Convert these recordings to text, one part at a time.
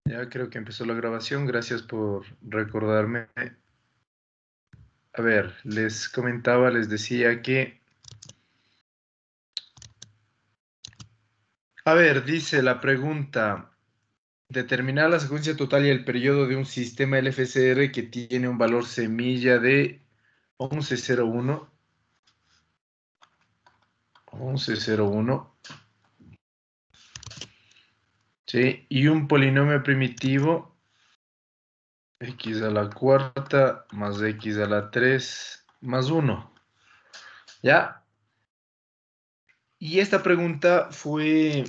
Ya creo que empezó la grabación. Gracias por recordarme. A ver, les comentaba, les decía que... A ver, dice la pregunta. Determinar la secuencia total y el periodo de un sistema LFSR que tiene un valor semilla de 1101. 1101. ¿Sí? Y un polinomio primitivo x a la cuarta más x a la 3 más 1. ¿Ya? Y esta pregunta fue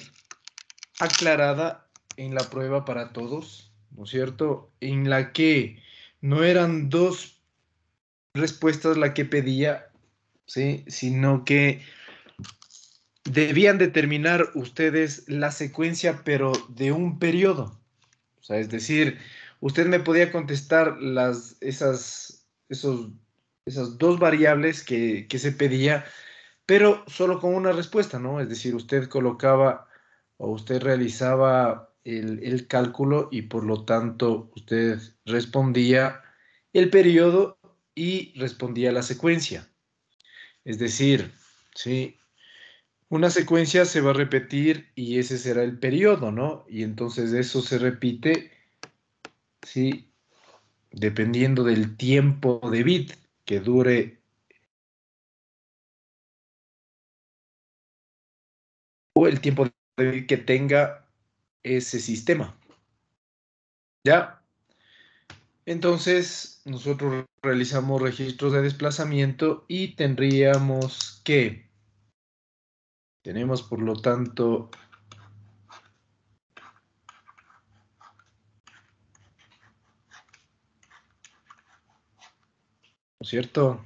aclarada en la prueba para todos, ¿no es cierto? En la que no eran dos respuestas la que pedía, ¿sí? Sino que debían determinar ustedes la secuencia, pero de un periodo. O sea, es decir, usted me podía contestar esas dos variables que se pedía, pero solo con una respuesta, ¿no? Es decir, usted colocaba o usted realizaba el cálculo y por lo tanto usted respondía el periodo y respondía la secuencia. Es decir, ¿sí? Una secuencia se va a repetir y ese será el periodo, ¿no? Y entonces eso se repite, ¿sí? Dependiendo del tiempo de bit que dure o el tiempo de bit que tenga ese sistema. ¿Ya? Entonces, nosotros realizamos registros de desplazamiento y tendríamos que, tenemos por lo tanto, ¿no es cierto?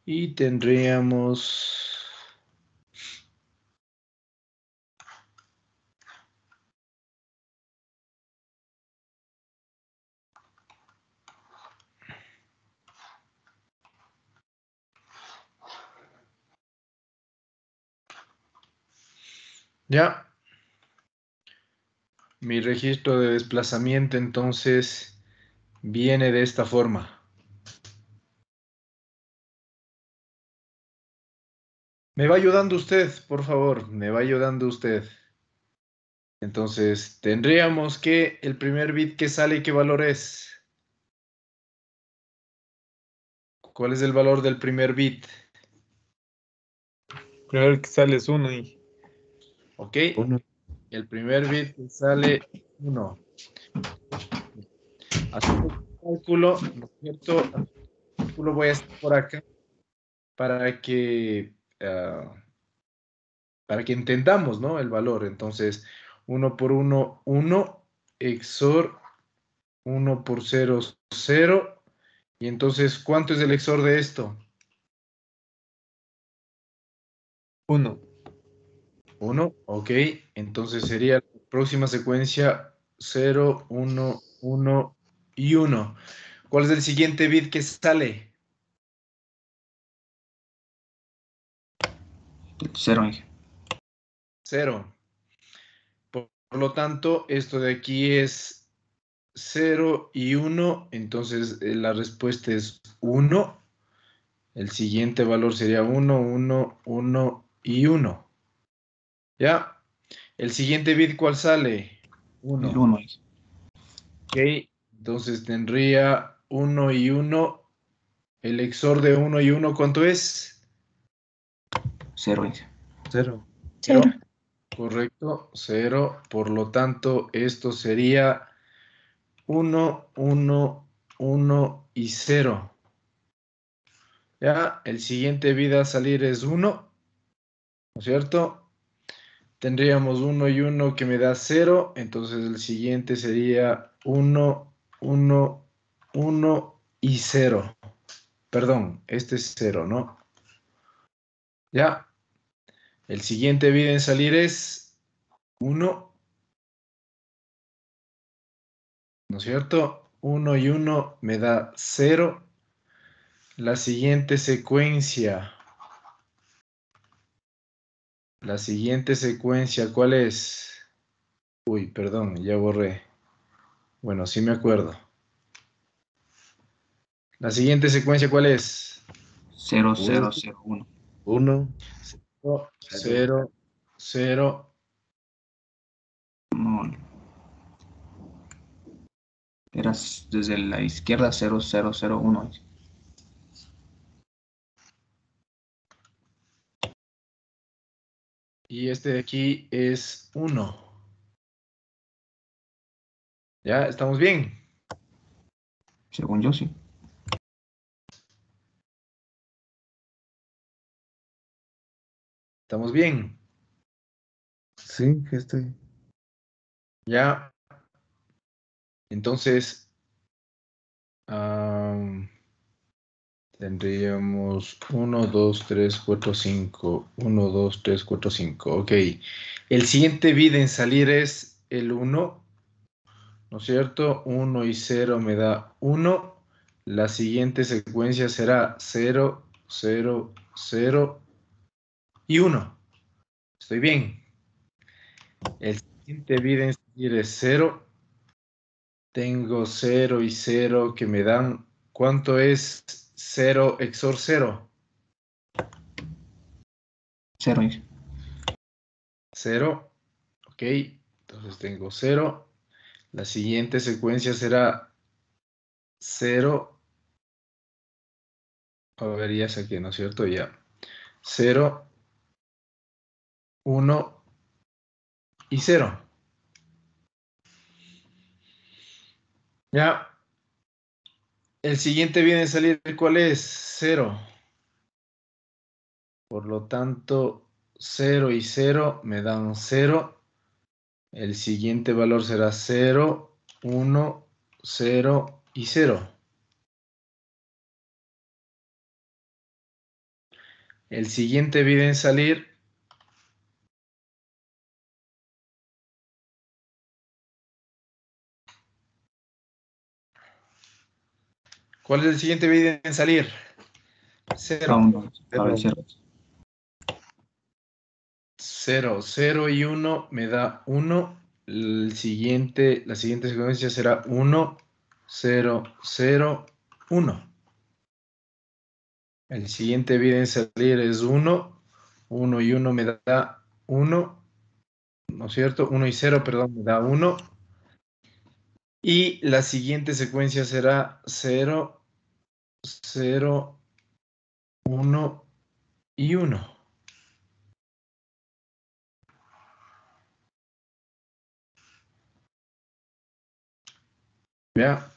Y tendríamos, ya, mi registro de desplazamiento entonces viene de esta forma. Me va ayudando usted, por favor, me va ayudando usted. Entonces, tendríamos que el primer bit que sale, ¿qué valor es? ¿Cuál es el valor del primer bit? Primero que sale es 1 y ¿Ok? uno. El primer bit que sale 1. Hacemos un cálculo, ¿no es cierto? El cálculo voy a hacer por acá para que, ah, para que entendamos, ¿no? El valor. Entonces, 1 por 1, 1, XOR 1 por 0, 0. Y entonces, ¿cuánto es el XOR de esto? 1. 1, ok. Entonces sería la próxima secuencia 0, 1, 1 y 1. ¿Cuál es el siguiente bit que sale? 0. 0. Por lo tanto, esto de aquí es 0 y 1. Entonces la respuesta es 1. El siguiente valor sería 1, 1, 1 y 1. ¿Ya? El siguiente bit, ¿cuál sale? El 1. 1 Ok. Entonces tendría 1 y 1. El XOR de 1 y 1, ¿cuánto es? 0. 0. Cero. Correcto, 0. Por lo tanto, esto sería 1, 1, 1 y 0. Ya, el siguiente bit a salir es 1, ¿no es cierto? Tendríamos 1 y 1 que me da 0, entonces el siguiente sería 1, 1, 1 y 0. Perdón, este es 0, ¿no? Ya, el siguiente bit en salir es 1, ¿no es cierto? 1 y 1 me da 0. La siguiente secuencia, ¿cuál es? Uy, perdón, ya borré. Bueno, sí me acuerdo. La siguiente secuencia, ¿cuál es? 0, 0,1, 0, 1. 1, 0, 0. No, era desde la izquierda 0, 0, 0, 1. Y este de aquí es 1. ¿Ya? ¿Estamos bien? Según yo, sí. ¿Estamos bien? sí, que estoy. ¿Ya? Entonces, tendríamos 1, 2, 3, 4, 5. 1, 2, 3, 4, 5. Ok. El siguiente bit en salir es el 1, ¿no es cierto? 1 y 0 me da 1. La siguiente secuencia será 0, 0, 0 y 1. ¿Estoy bien? El siguiente bit en salir es 0. Tengo 0 y 0 que me dan. ¿Cuánto es 0 XOR 0? 0, dije. 0. Ok. Entonces tengo 0. La siguiente secuencia será 0. A ver, ya saqué, ¿no es cierto? Ya. 0, 1 y 0. Ya. El siguiente viene a salir, ¿cuál es? 0. Por lo tanto, 0 y 0 me dan 0. El siguiente valor será 0, 1, 0 y 0. El siguiente bit en salir ¿cuál es el siguiente bit en salir? 0. Aún no, el 0, 0. 0, 0 y 1 me da 1. La siguiente secuencia será 1, 0, 0, 1. El siguiente bit en salir es 1. 1 y 1 me da 1. ¿No es cierto? 1 y 0, perdón, me da 1. Y la siguiente secuencia será 0, 0, 1 y 1. ¿Ya?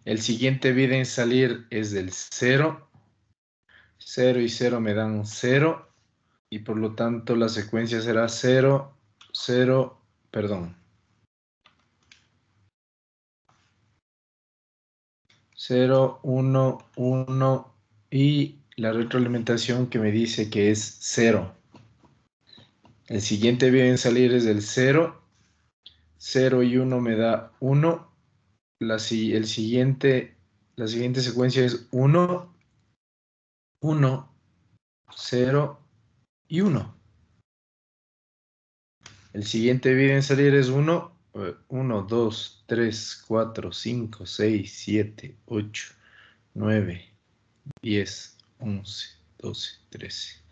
El siguiente bit en salir es del 0. 0 y 0 me dan 0. Y por lo tanto la secuencia será 0, 0, perdón. 0, 1, 1 y la retroalimentación que me dice que es 0. El siguiente bit en salir es del 0. 0 y 1 me da 1. La siguiente secuencia es 1, 1, 0 y 1. El siguiente bit en salir es 1, 1, 2, 3, 4, 5, 6, 7, 8, 9, 10, 11, 12, 13.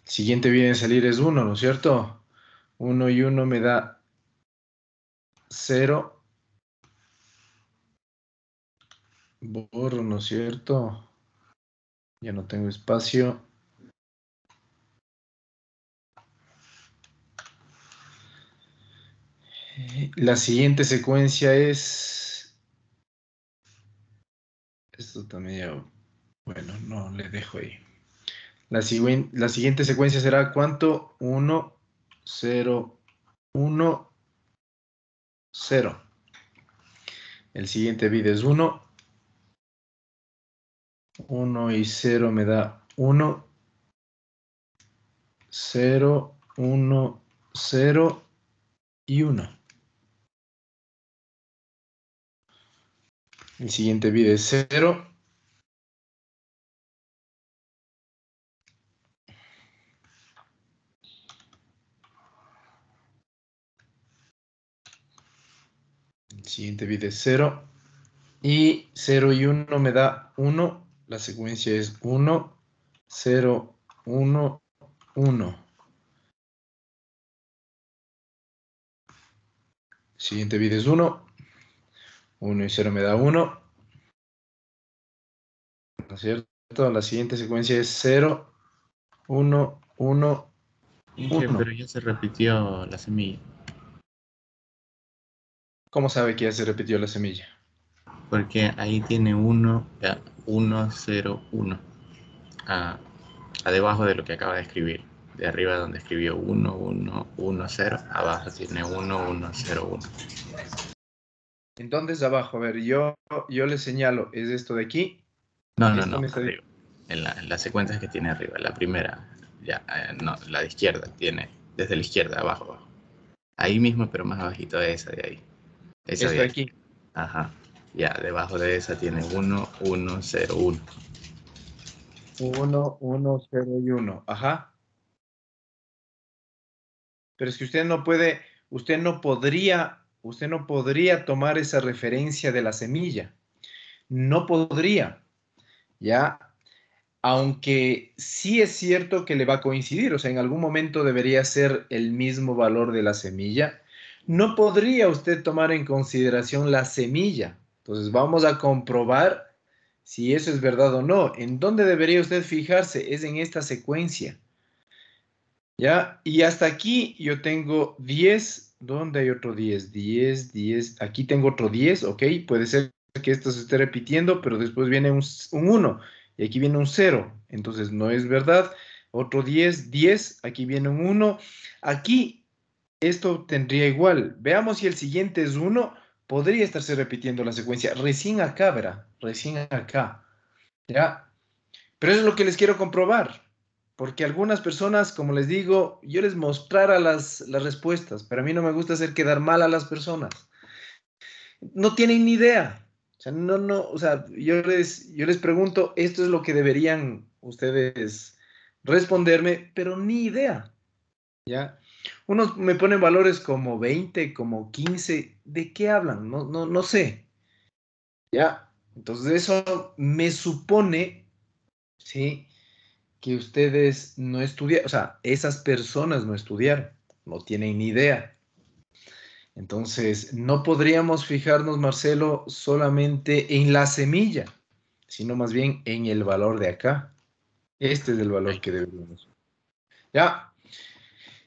El siguiente bit en salir es 1, ¿no es cierto? 1 y 1 me da 0. Borro, ¿no es cierto? Ya no tengo espacio. La siguiente secuencia es... Esto también, bueno, no, le dejo ahí. La siguiente secuencia será ¿cuánto? 1, 0, 1, 0. El siguiente bit es 1. 1 y 0 me da 1. 0, 1, 0 y 1. El siguiente bit es 0. siguiente bit es 0. Y 0 y 1 me da 1. La secuencia es 1, 0, 1, 1. Siguiente bit es 1. 1 y 0 me da 1. ¿No es cierto? La siguiente secuencia es 0, 1, 1, Inge, 1. pero ya se repitió la semilla. ¿Cómo sabe que ya se repitió la semilla? Porque ahí tiene 1, 1, 0, 1. A debajo de lo que acaba de escribir. De arriba donde escribió 1, 1, 1, 0. Abajo tiene 1, 1, 0, 1. Entonces abajo, a ver, yo le señalo, ¿es esto de aquí? No, Esto me está arriba. En las secuencias que tiene arriba. La primera, ya, no, la de izquierda tiene, desde la izquierda, abajo. Ahí mismo, pero más abajito de esa de ahí. Esa Esto de de ahí. aquí. Ajá. Ya, debajo de esa tiene 1, 1, 0, 1. 1, 1, 0 y 1. Ajá. Pero es que usted no puede, usted no podría tomar esa referencia de la semilla. No podría, ¿ya? Aunque sí es cierto que le va a coincidir, o sea, en algún momento debería ser el mismo valor de la semilla. No podría usted tomar en consideración la semilla. Entonces vamos a comprobar si eso es verdad o no. ¿En dónde debería usted fijarse? Es en esta secuencia. ¿Ya? Y hasta aquí yo tengo 10. ¿Dónde hay otro 10? 10, 10. Aquí tengo otro 10, ¿ok? Puede ser que esto se esté repitiendo, pero después viene un 1 y aquí viene un 0. Entonces no es verdad. Otro 10, 10. Aquí viene un 1. Aquí esto tendría igual. Veamos si el siguiente es 1. Podría estarse repitiendo la secuencia. Recién acá, verá. Recién acá. ¿Ya? Pero eso es lo que les quiero comprobar. Porque algunas personas, como les digo, yo les mostrara las respuestas, pero a mí no me gusta hacer quedar mal a las personas. No tienen ni idea. O sea, no, o sea, yo les pregunto, esto es lo que deberían ustedes responderme, pero ni idea, ¿ya? Unos me ponen valores como 20, como 15. ¿De qué hablan? No sé, ¿ya? Entonces eso me supone, ¿sí? Que ustedes no estudiaron, o sea, esas personas no estudiaron, no tienen ni idea. Entonces, no podríamos fijarnos, Marcelo, solamente en la semilla, sino más bien en el valor de acá. Este es el valor que deberíamos. Ya.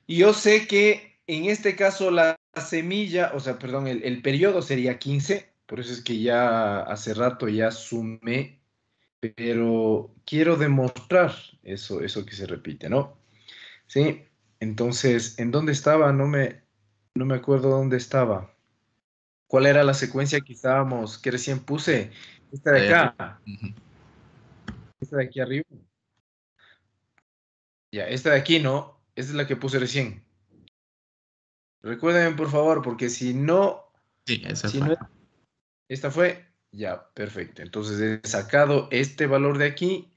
Y yo sé que en este caso la semilla, o sea, perdón, el periodo sería 15, por eso es que ya hace rato ya sumé, pero quiero demostrar eso que se repite, ¿no? Sí, entonces, ¿en dónde estaba? No me acuerdo dónde estaba. ¿Cuál era la secuencia que estábamos, que recién puse? Esta de Ahí arriba. acá, esta de aquí arriba. Ya, esta de aquí, ¿no? Esta es la que puse recién. Recuérdenme, por favor, porque Sí, esa si fue. no, esta fue, ya, perfecto. Entonces he sacado este valor de aquí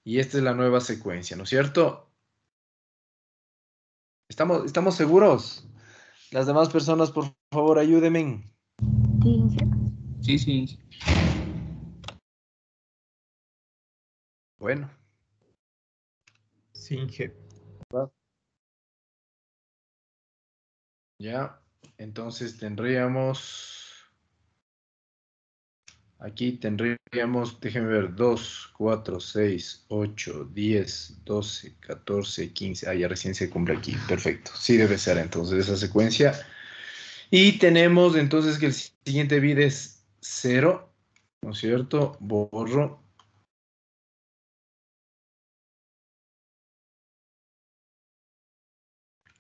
y esta es la nueva secuencia, ¿no es cierto? ¿Estamos seguros? Las demás personas, por favor, ayúdenme. Sí, sí. Bueno. Sí, Inge. Ya, entonces aquí tendríamos, déjenme ver, 2, 4, 6, 8, 10, 12, 14, 15. Ah, ya recién se cumple aquí. Perfecto. Sí debe ser entonces esa secuencia. Y tenemos entonces que el siguiente bit es 0, ¿no es cierto? Borro.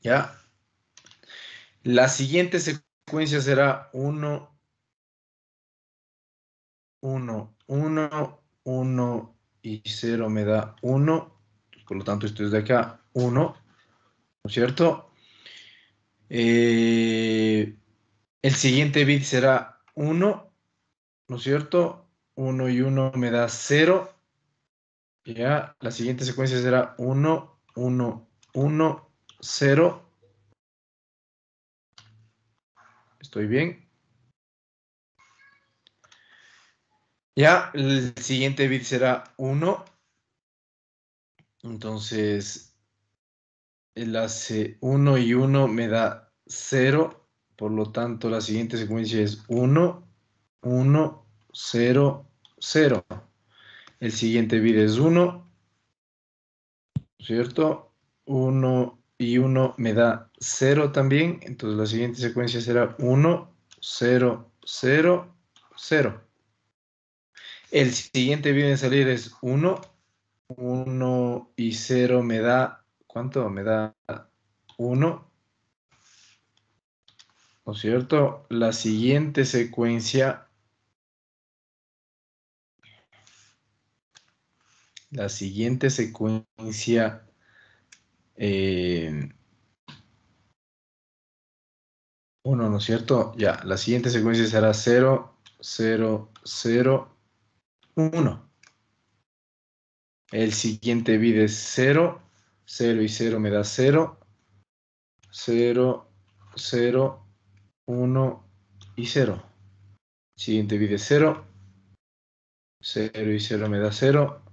Ya. La siguiente secuencia será 1, 1, 1, 1 y 0 me da 1. Por lo tanto, esto es de acá, 1, ¿no es cierto? El siguiente bit será 1, ¿no es cierto? 1 y 1 me da 0. Ya, la siguiente secuencia será 1, 1, 1, 0. ¿Estoy bien? Ya, el siguiente bit será 1. Entonces, él hace 1 y 1 me da 0. Por lo tanto, la siguiente secuencia es 1, 1, 0, 0. El siguiente bit es 1, ¿cierto? 1 y 1 me da 0 también. Entonces, la siguiente secuencia será 1, 0, 0, 0. El siguiente bit en salir es 1. 1 y 0 me da, ¿cuánto? Me da 1, ¿no es cierto? La siguiente secuencia eh, 1, ¿no es cierto? Ya, la siguiente secuencia será 0, 0, 0, 1. El siguiente bit es 0, 0 y 0 me da 0, 0, 0, 1 y 0. Siguiente bit es 0, 0 y 0 me da 0,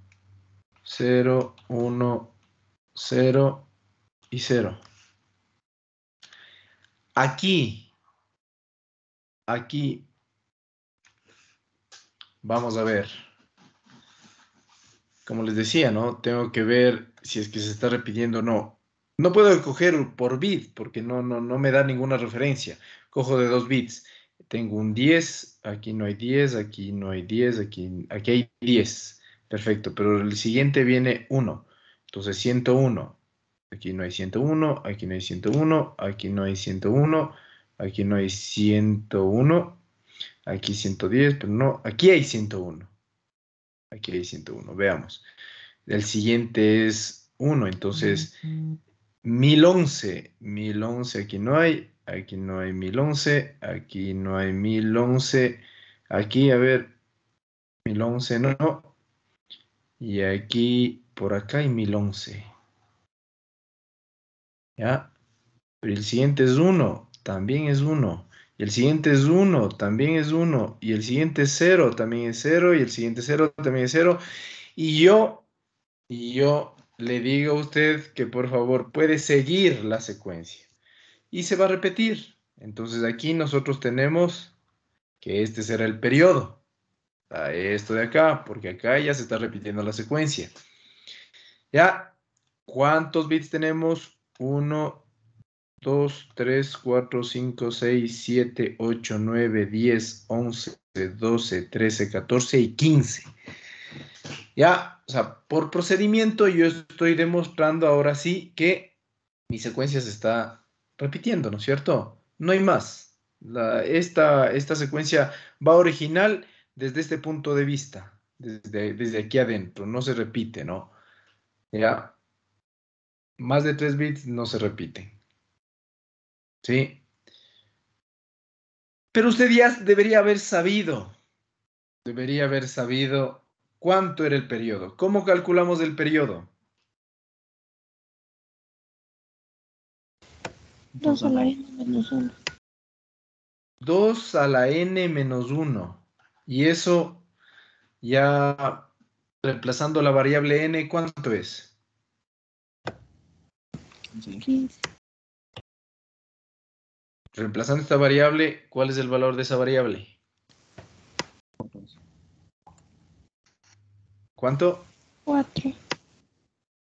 0, 1, 0 y 0. Aquí, vamos a ver. Como les decía, ¿no? Tengo que ver si es que se está repitiendo o no. No puedo coger por bit porque no me da ninguna referencia. Cojo de 2 bits. Tengo un 10, aquí no hay 10, aquí no hay 10, aquí hay 10. Perfecto, pero el siguiente viene 1. Entonces 101. Aquí no hay 101, aquí no hay 101, aquí no hay 101, aquí no hay 101, aquí 110, pero no, aquí hay 101. Aquí hay 101, veamos. El siguiente es 1, entonces 1011. 1011, aquí no hay 1011, aquí no hay 1011, aquí, a ver, 1011 no, y aquí, por acá hay 1011, ¿ya? Pero el siguiente es 1, también es 1, y el siguiente es 1, también es 1, y el siguiente es 0, también es 0, y el siguiente 0, también es 0, y yo le digo a usted que por favor puede seguir la secuencia y se va a repetir. Entonces aquí nosotros tenemos que este será el periodo. A esto de acá, porque acá ya se está repitiendo la secuencia. ¿Ya? ¿Cuántos bits tenemos? 1, 2, 3, 4, 5, 6, 7, 8, 9, 10, 11, 12, 13, 14 y 15. Ya, o sea, por procedimiento yo estoy demostrando ahora sí que mi secuencia se está repitiendo, ¿no es cierto? No hay más. Esta secuencia va original desde este punto de vista, desde aquí adentro, no se repite, ¿no? Ya, más de 3 bits no se repiten, ¿sí? Pero usted ya debería haber sabido cuánto era el periodo. ¿Cómo calculamos el periodo? 2 a la n menos 1. 2 a la n menos 1. Y eso ya reemplazando la variable n, ¿cuánto es? Sí. 15. Reemplazando esta variable, ¿cuál es el valor de esa variable? ¿Cuánto? 4.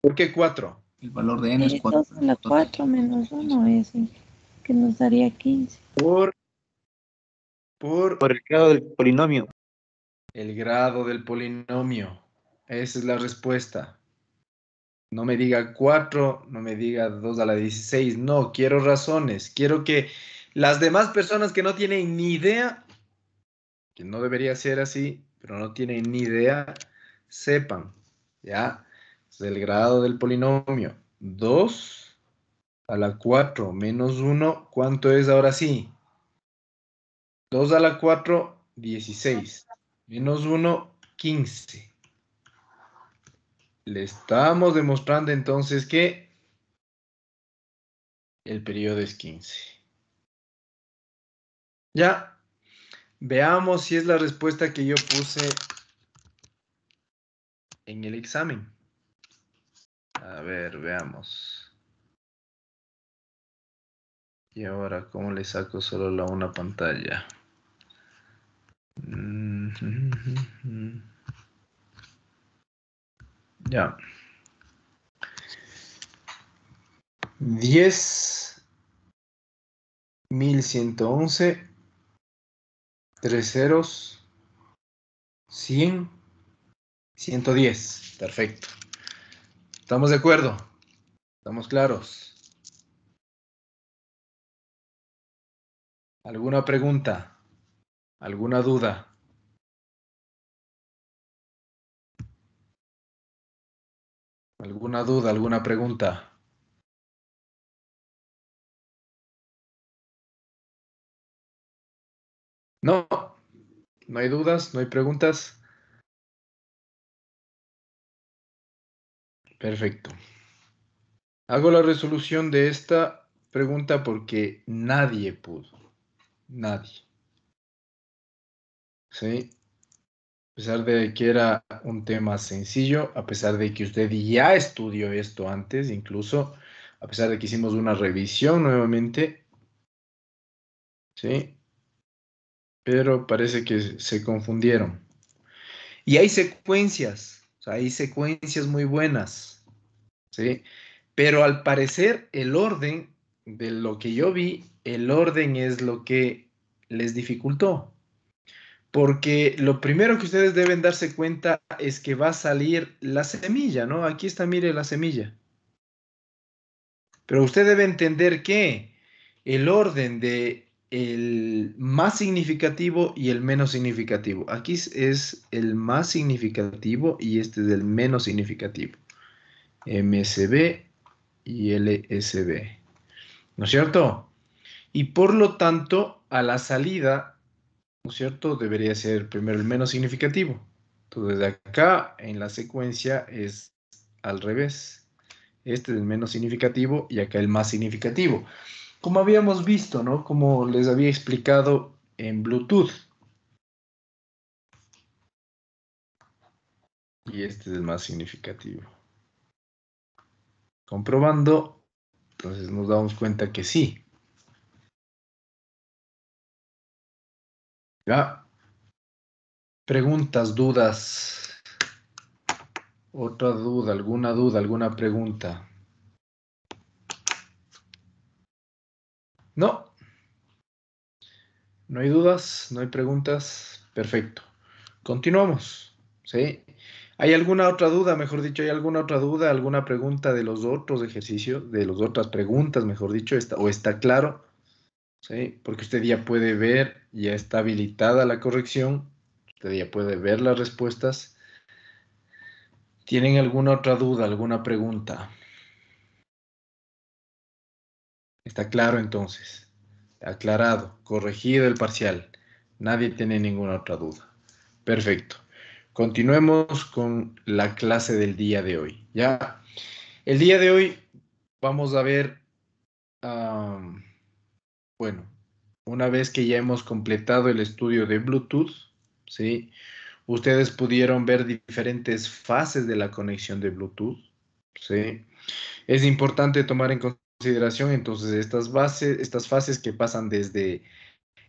¿Por qué 4? El valor de n es 4. 2 a la 4 menos 1 es que nos daría 15. Por Por el grado del polinomio. el grado del polinomio. Esa es la respuesta. No me diga 4, no me diga 2 a la 16. No, quiero razones. Quiero que las demás personas que no tienen ni idea, que no debería ser así, pero no tienen ni idea, sepan, ¿ya? Es el grado del polinomio. 2 a la 4 menos 1, ¿cuánto es ahora sí? 2 a la 4, 16. Menos 1, 15. Le estamos demostrando entonces que el periodo es 15. Ya, veamos si es la respuesta que yo puse en el examen. A ver, veamos. Y ahora, ¿cómo le saco solo la una pantalla? Ya. 10.111, 3 ceros, 100, 110. Perfecto. ¿Estamos de acuerdo? ¿Estamos claros? ¿Alguna pregunta? ¿Alguna duda? ¿Alguna duda? ¿Alguna pregunta? No, no hay dudas, no hay preguntas. Perfecto. Hago la resolución de esta pregunta porque nadie pudo. Nadie. ¿Sí? A pesar de que era un tema sencillo, a pesar de que usted ya estudió esto antes, incluso, a pesar de que hicimos una revisión nuevamente, ¿sí? Pero parece que se confundieron. Y hay secuencias, o sea, hay secuencias muy buenas, ¿sí? Pero al parecer el orden de lo que yo vi, el orden es lo que les dificultó. Porque lo primero que ustedes deben darse cuenta es que va a salir la semilla, ¿no? Aquí está, mire la semilla. Pero usted debe entender que el orden de el más significativo y el menos significativo. Aquí es el más significativo y este es el menos significativo. MSB y LSB. ¿No es cierto? Y por lo tanto, a la salida, ¿no es cierto? Debería ser primero el menos significativo. Entonces, de acá en la secuencia es al revés. Este es el menos significativo y acá el más significativo. Como habíamos visto, ¿no? Como les había explicado en Bluetooth. Y este es el más significativo. Comprobando, entonces nos damos cuenta que sí. ¿Ya? Preguntas, dudas. Otra duda, alguna pregunta. No, no hay dudas, no hay preguntas. Perfecto. Continuamos. ¿Sí? ¿Hay alguna otra duda? Mejor dicho, ¿hay alguna otra duda, alguna pregunta de los otros ejercicios, de las otras preguntas, mejor dicho, o está claro? ¿Sí? Porque usted ya puede ver, ya está habilitada la corrección, usted ya puede ver las respuestas. ¿Tienen alguna otra duda, alguna pregunta? Está claro entonces. Aclarado, corregido el parcial. Nadie tiene ninguna otra duda. Perfecto. Continuemos con la clase del día de hoy. Ya, el día de hoy vamos a ver, bueno, una vez que ya hemos completado el estudio de Bluetooth, ¿sí? Ustedes pudieron ver diferentes fases de la conexión de Bluetooth, ¿sí? Es importante tomar en consideración entonces estas fases que pasan desde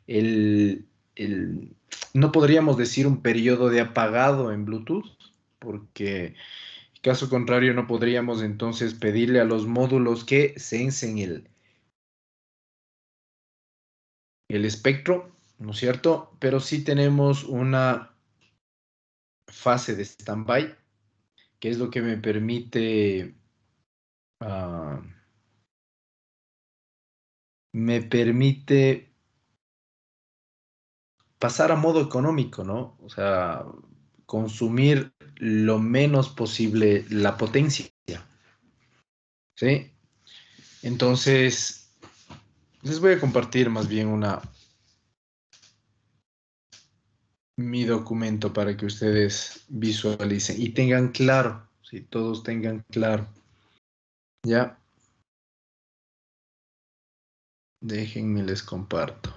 el, no podríamos decir un periodo de apagado en Bluetooth, porque caso contrario no podríamos entonces pedirle a los módulos que censen el espectro, ¿no es cierto? Pero sí tenemos una fase de stand-by, que es lo que me permite, ah, pasar a modo económico, ¿no? O sea, consumir lo menos posible la potencia, ¿sí? Entonces, les voy a compartir más bien mi documento para que ustedes visualicen y tengan claro, si todos tengan claro. Ya, déjenme les comparto.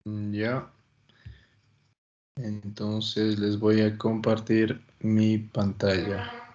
Ya. Entonces les voy a compartir mi pantalla.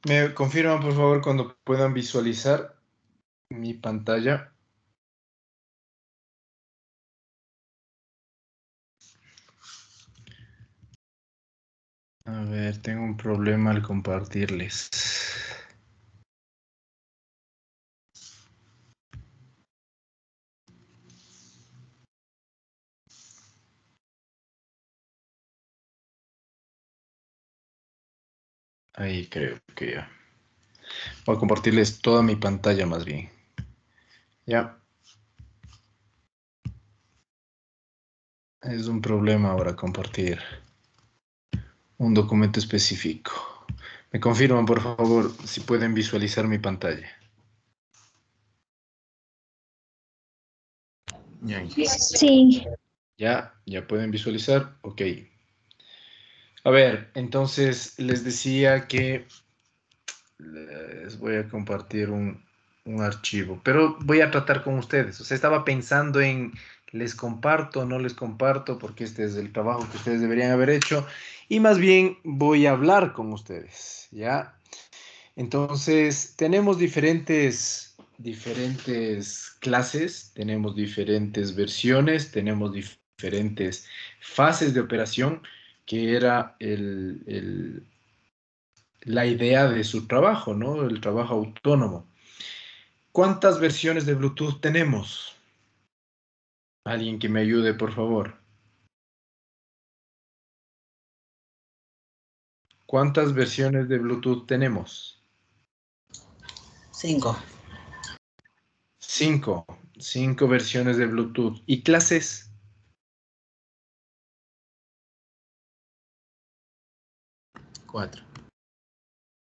¿Me confirman, por favor, cuando puedan visualizar mi pantalla? A ver, tengo un problema al compartirles. Ahí creo que ya. Voy a compartirles toda mi pantalla más bien. Ya. Es un problema ahora compartir un documento específico. Me confirman, por favor, si pueden visualizar mi pantalla. Ya, Sí. Ya pueden visualizar. Ok. A ver, entonces les decía que les voy a compartir un archivo, pero voy a tratar con ustedes. O sea, estaba pensando en les comparto o no les comparto, porque este es el trabajo que ustedes deberían haber hecho, y más bien voy a hablar con ustedes, ¿ya? Entonces, tenemos diferentes clases, tenemos diferentes versiones, tenemos diferentes fases de operación, que era la idea de su trabajo, ¿no? El trabajo autónomo. ¿Cuántas versiones de Bluetooth tenemos? Alguien que me ayude, por favor. ¿Cuántas versiones de Bluetooth tenemos? 5. Cinco. Cinco versiones de Bluetooth. ¿Y clases? 4.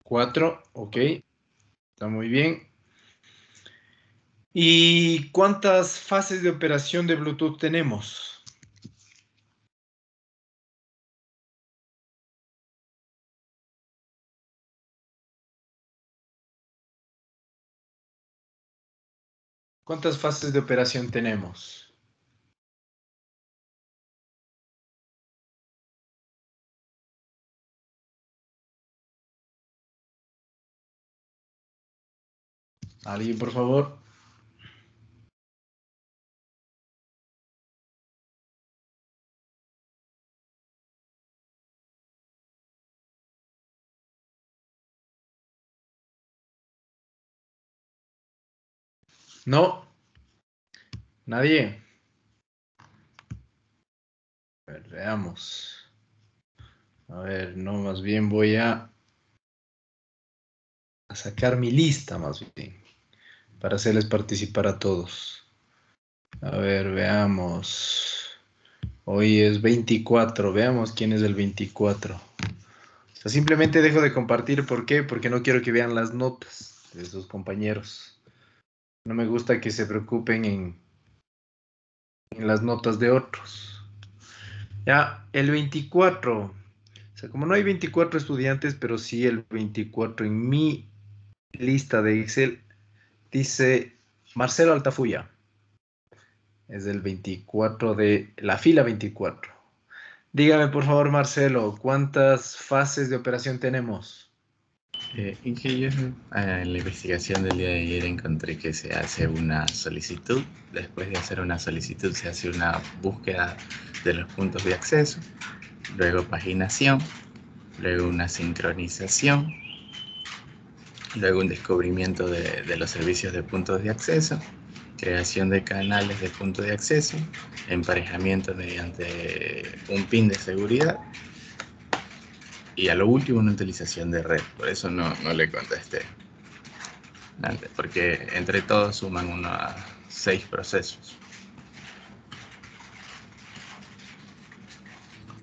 Cuatro. Ok. Está muy bien. ¿Y cuántas fases de operación de Bluetooth tenemos? ¿Cuántas fases de operación tenemos? ¿Alguien, por favor? No. ¿Nadie? A ver, veamos. A ver, no, más bien voy a sacar mi lista, más bien, para hacerles participar a todos. A ver, veamos. Hoy es 24, veamos quién es el 24. O sea, simplemente dejo de compartir, ¿por qué? Porque no quiero que vean las notas de sus compañeros. No me gusta que se preocupen en las notas de otros. Ya, el 24. O sea, como no hay 24 estudiantes, pero sí el 24 en mi lista de Excel, dice Marcelo Altafulla. Es del 24 de la fila 24. Dígame, por favor, Marcelo, ¿cuántas fases de operación tenemos? Y que yo en la investigación del día de ayer encontré que se hace una solicitud. Después de hacer una solicitud se hace una búsqueda de los puntos de acceso, luego paginación, luego una sincronización, luego un descubrimiento de los servicios de puntos de acceso, creación de canales de punto de acceso, emparejamiento mediante un PIN de seguridad y a lo último una utilización de red. Por eso no le contesté antes, porque entre todos suman unos 6 procesos.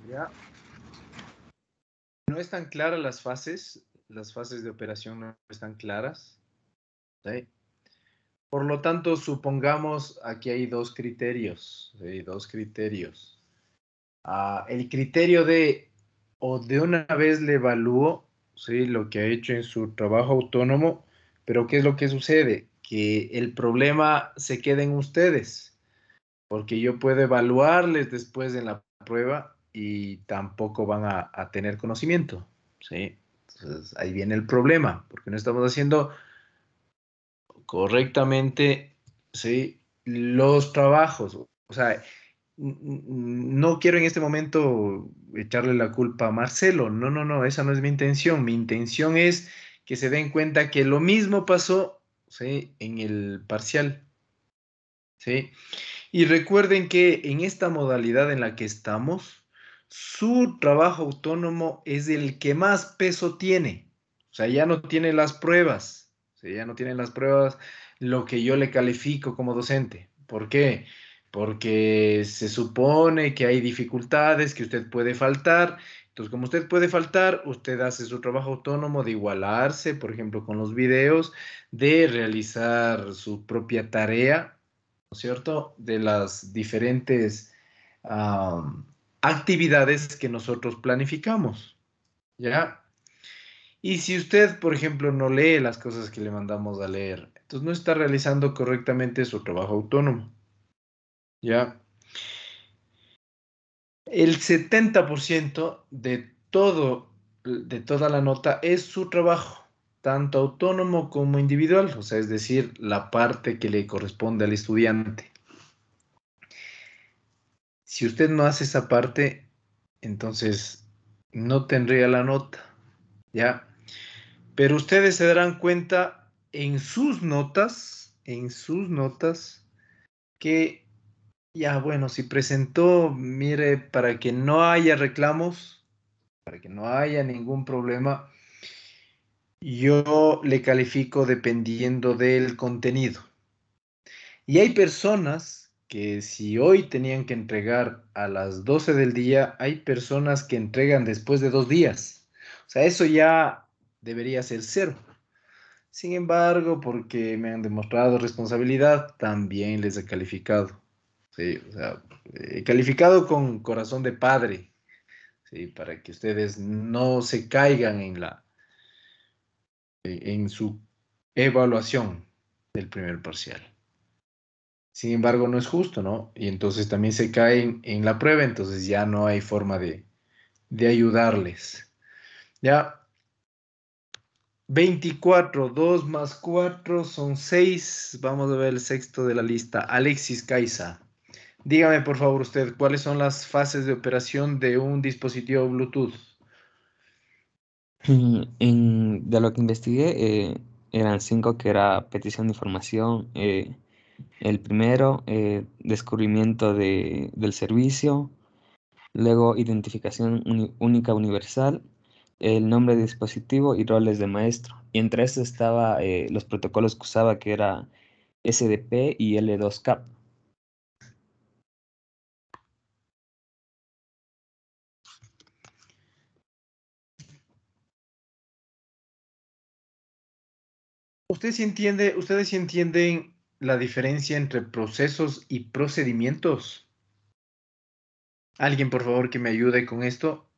Ya. No están claras las fases de operación no están claras. ¿Sí? Por lo tanto, supongamos aquí hay dos criterios. ¿Sí? Dos criterios. El criterio de o de una vez le evalúo, ¿sí? Lo que ha hecho en su trabajo autónomo, pero ¿qué es lo que sucede? Que el problema se queda en ustedes, porque yo puedo evaluarles después en la prueba y tampoco van a tener conocimiento, ¿sí? Entonces ahí viene el problema, porque no estamos haciendo correctamente, ¿sí? Los trabajos. O sea, no quiero en este momento echarle la culpa a Marcelo. No, no, no, esa no es mi intención. Mi intención es que se den cuenta que lo mismo pasó, ¿sí? En el parcial, ¿sí? Y recuerden que en esta modalidad en la que estamos, su trabajo autónomo es el que más peso tiene. O sea, ya no tiene las pruebas. O sea, ya no tiene las pruebas lo que yo le califico como docente. ¿Por qué? Porque se supone que hay dificultades, que usted puede faltar. Entonces, como usted puede faltar, usted hace su trabajo autónomo de igualarse, por ejemplo, con los videos, de realizar su propia tarea, ¿no es cierto?, de las diferentes actividades que nosotros planificamos, ¿ya? Y si usted, por ejemplo, no lee las cosas que le mandamos a leer, entonces no está realizando correctamente su trabajo autónomo, ¿ya? El 70% de toda la nota es su trabajo, tanto autónomo como individual, o sea, es decir, la parte que le corresponde al estudiante. Si usted no hace esa parte, entonces no tendría la nota, ¿ya? Pero ustedes se darán cuenta en sus notas, que ya, bueno, si presentó, mire, para que no haya reclamos, para que no haya ningún problema, yo le califico dependiendo del contenido. Y hay personas que si hoy tenían que entregar a las 12 del día, hay personas que entregan después de 2 días. O sea, eso ya debería ser 0. Sin embargo, porque me han demostrado responsabilidad, también les he calificado. Sí, o sea, he calificado con corazón de padre, sí, para que ustedes no se caigan en su evaluación del primer parcial. Sin embargo, no es justo, ¿no? Y entonces también se caen en la prueba, entonces ya no hay forma de ayudarles. Ya, 24, 2 más 4 son 6. Vamos a ver el sexto de la lista. Alexis Caiza. Dígame, por favor, usted, ¿cuáles son las fases de operación de un dispositivo Bluetooth? De lo que investigué, eran 5, que era petición de información. El primero, descubrimiento del servicio. Luego, identificación única universal, el nombre de dispositivo y roles de maestro. Y entre estos estaba los protocolos que usaba, que era SDP y L2CAP. ¿Ustedes sí entienden la diferencia entre procesos y procedimientos? Alguien, por favor, que me ayude con esto.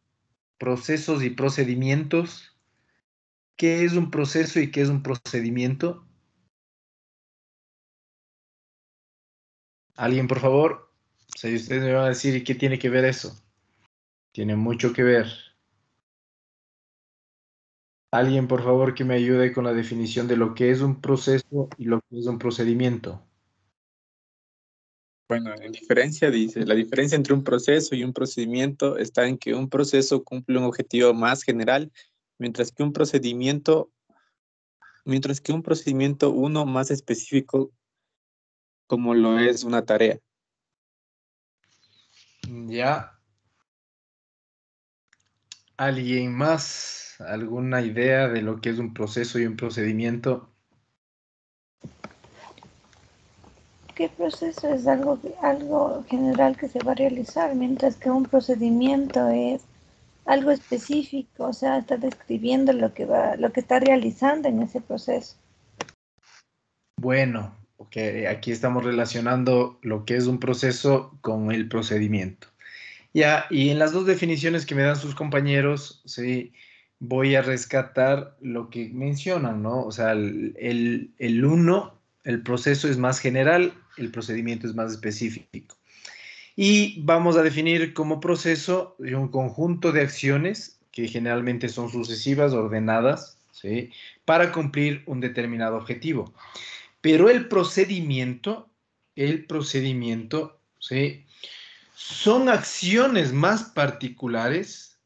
Procesos y procedimientos. ¿Qué es un proceso y qué es un procedimiento? Alguien, por favor. Si ustedes me van a decir, ¿y qué tiene que ver eso? Tiene mucho que ver. Alguien, por favor, que me ayude con la definición de lo que es un proceso y lo que es un procedimiento. Bueno, en diferencia, dice, la diferencia entre un proceso y un procedimiento está en que un proceso cumple un objetivo más general, mientras que un procedimiento uno más específico, como lo es una tarea. Ya. ¿Alguien más? ¿Alguna idea de lo que es un proceso y un procedimiento? ¿Qué proceso es algo general que se va a realizar, mientras que un procedimiento es algo específico, o sea, está describiendo lo que está realizando en ese proceso? Bueno, ok, aquí estamos relacionando lo que es un proceso con el procedimiento. Ya, y en las dos definiciones que me dan sus compañeros, sí, voy a rescatar lo que mencionan, ¿no? O sea, el uno, el proceso es más general, el procedimiento es más específico. Y vamos a definir como proceso un conjunto de acciones que generalmente son sucesivas, ordenadas, ¿sí? Para cumplir un determinado objetivo. Pero el procedimiento, ¿sí? Son acciones más particulares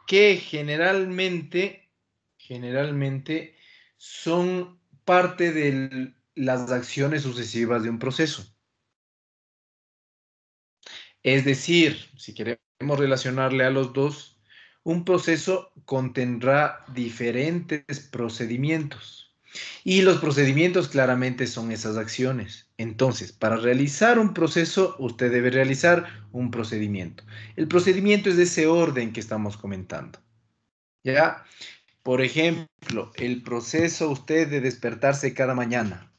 que generalmente son parte de las acciones sucesivas de un proceso. Es decir, si queremos relacionarle a los dos, un proceso contendrá diferentes procedimientos. Y los procedimientos claramente son esas acciones. Entonces, para realizar un proceso, usted debe realizar un procedimiento. El procedimiento es de ese orden que estamos comentando. ¿Ya? Por ejemplo, el proceso usted de despertarse cada mañana.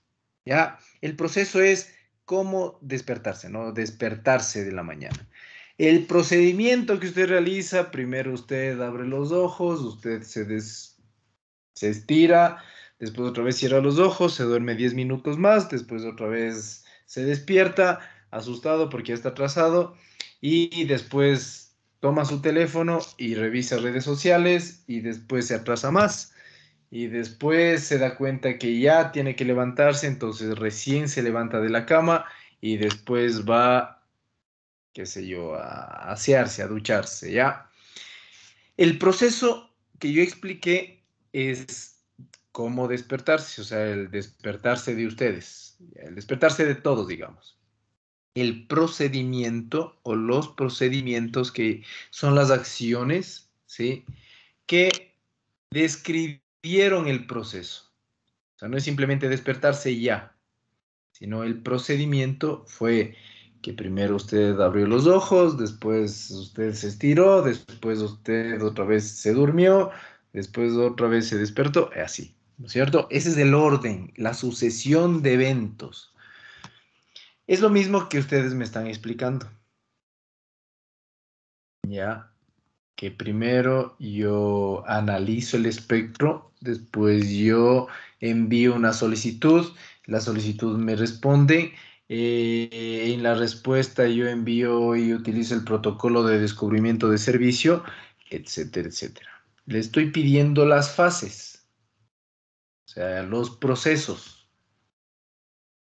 ¿Ya? El proceso es cómo despertarse, ¿no? Despertarse de la mañana. El procedimiento que usted realiza, primero usted abre los ojos, usted se estira, después otra vez cierra los ojos, se duerme 10 minutos más, después otra vez se despierta, asustado porque ya está atrasado, y después toma su teléfono y revisa redes sociales, y después se atrasa más, y después se da cuenta que ya tiene que levantarse, entonces recién se levanta de la cama, y después va, qué sé yo, a asearse, a ducharse, ¿ya? El proceso que yo expliqué es cómo despertarse, o sea, el despertarse de ustedes, el despertarse de todos, digamos. El procedimiento o los procedimientos que son las acciones, ¿sí? Que describieron el proceso. O sea, no es simplemente despertarse y ya, sino el procedimiento fue que primero usted abrió los ojos, después usted se estiró, después usted otra vez se durmió, después otra vez se despertó, así, ¿no es cierto? Ese es el orden, la sucesión de eventos. Es lo mismo que ustedes me están explicando. Ya, que primero yo analizo el espectro, después yo envío una solicitud, la solicitud me responde, en la respuesta yo envío y utilizo el protocolo de descubrimiento de servicio, etcétera, etcétera. Le estoy pidiendo las fases, o sea, los procesos,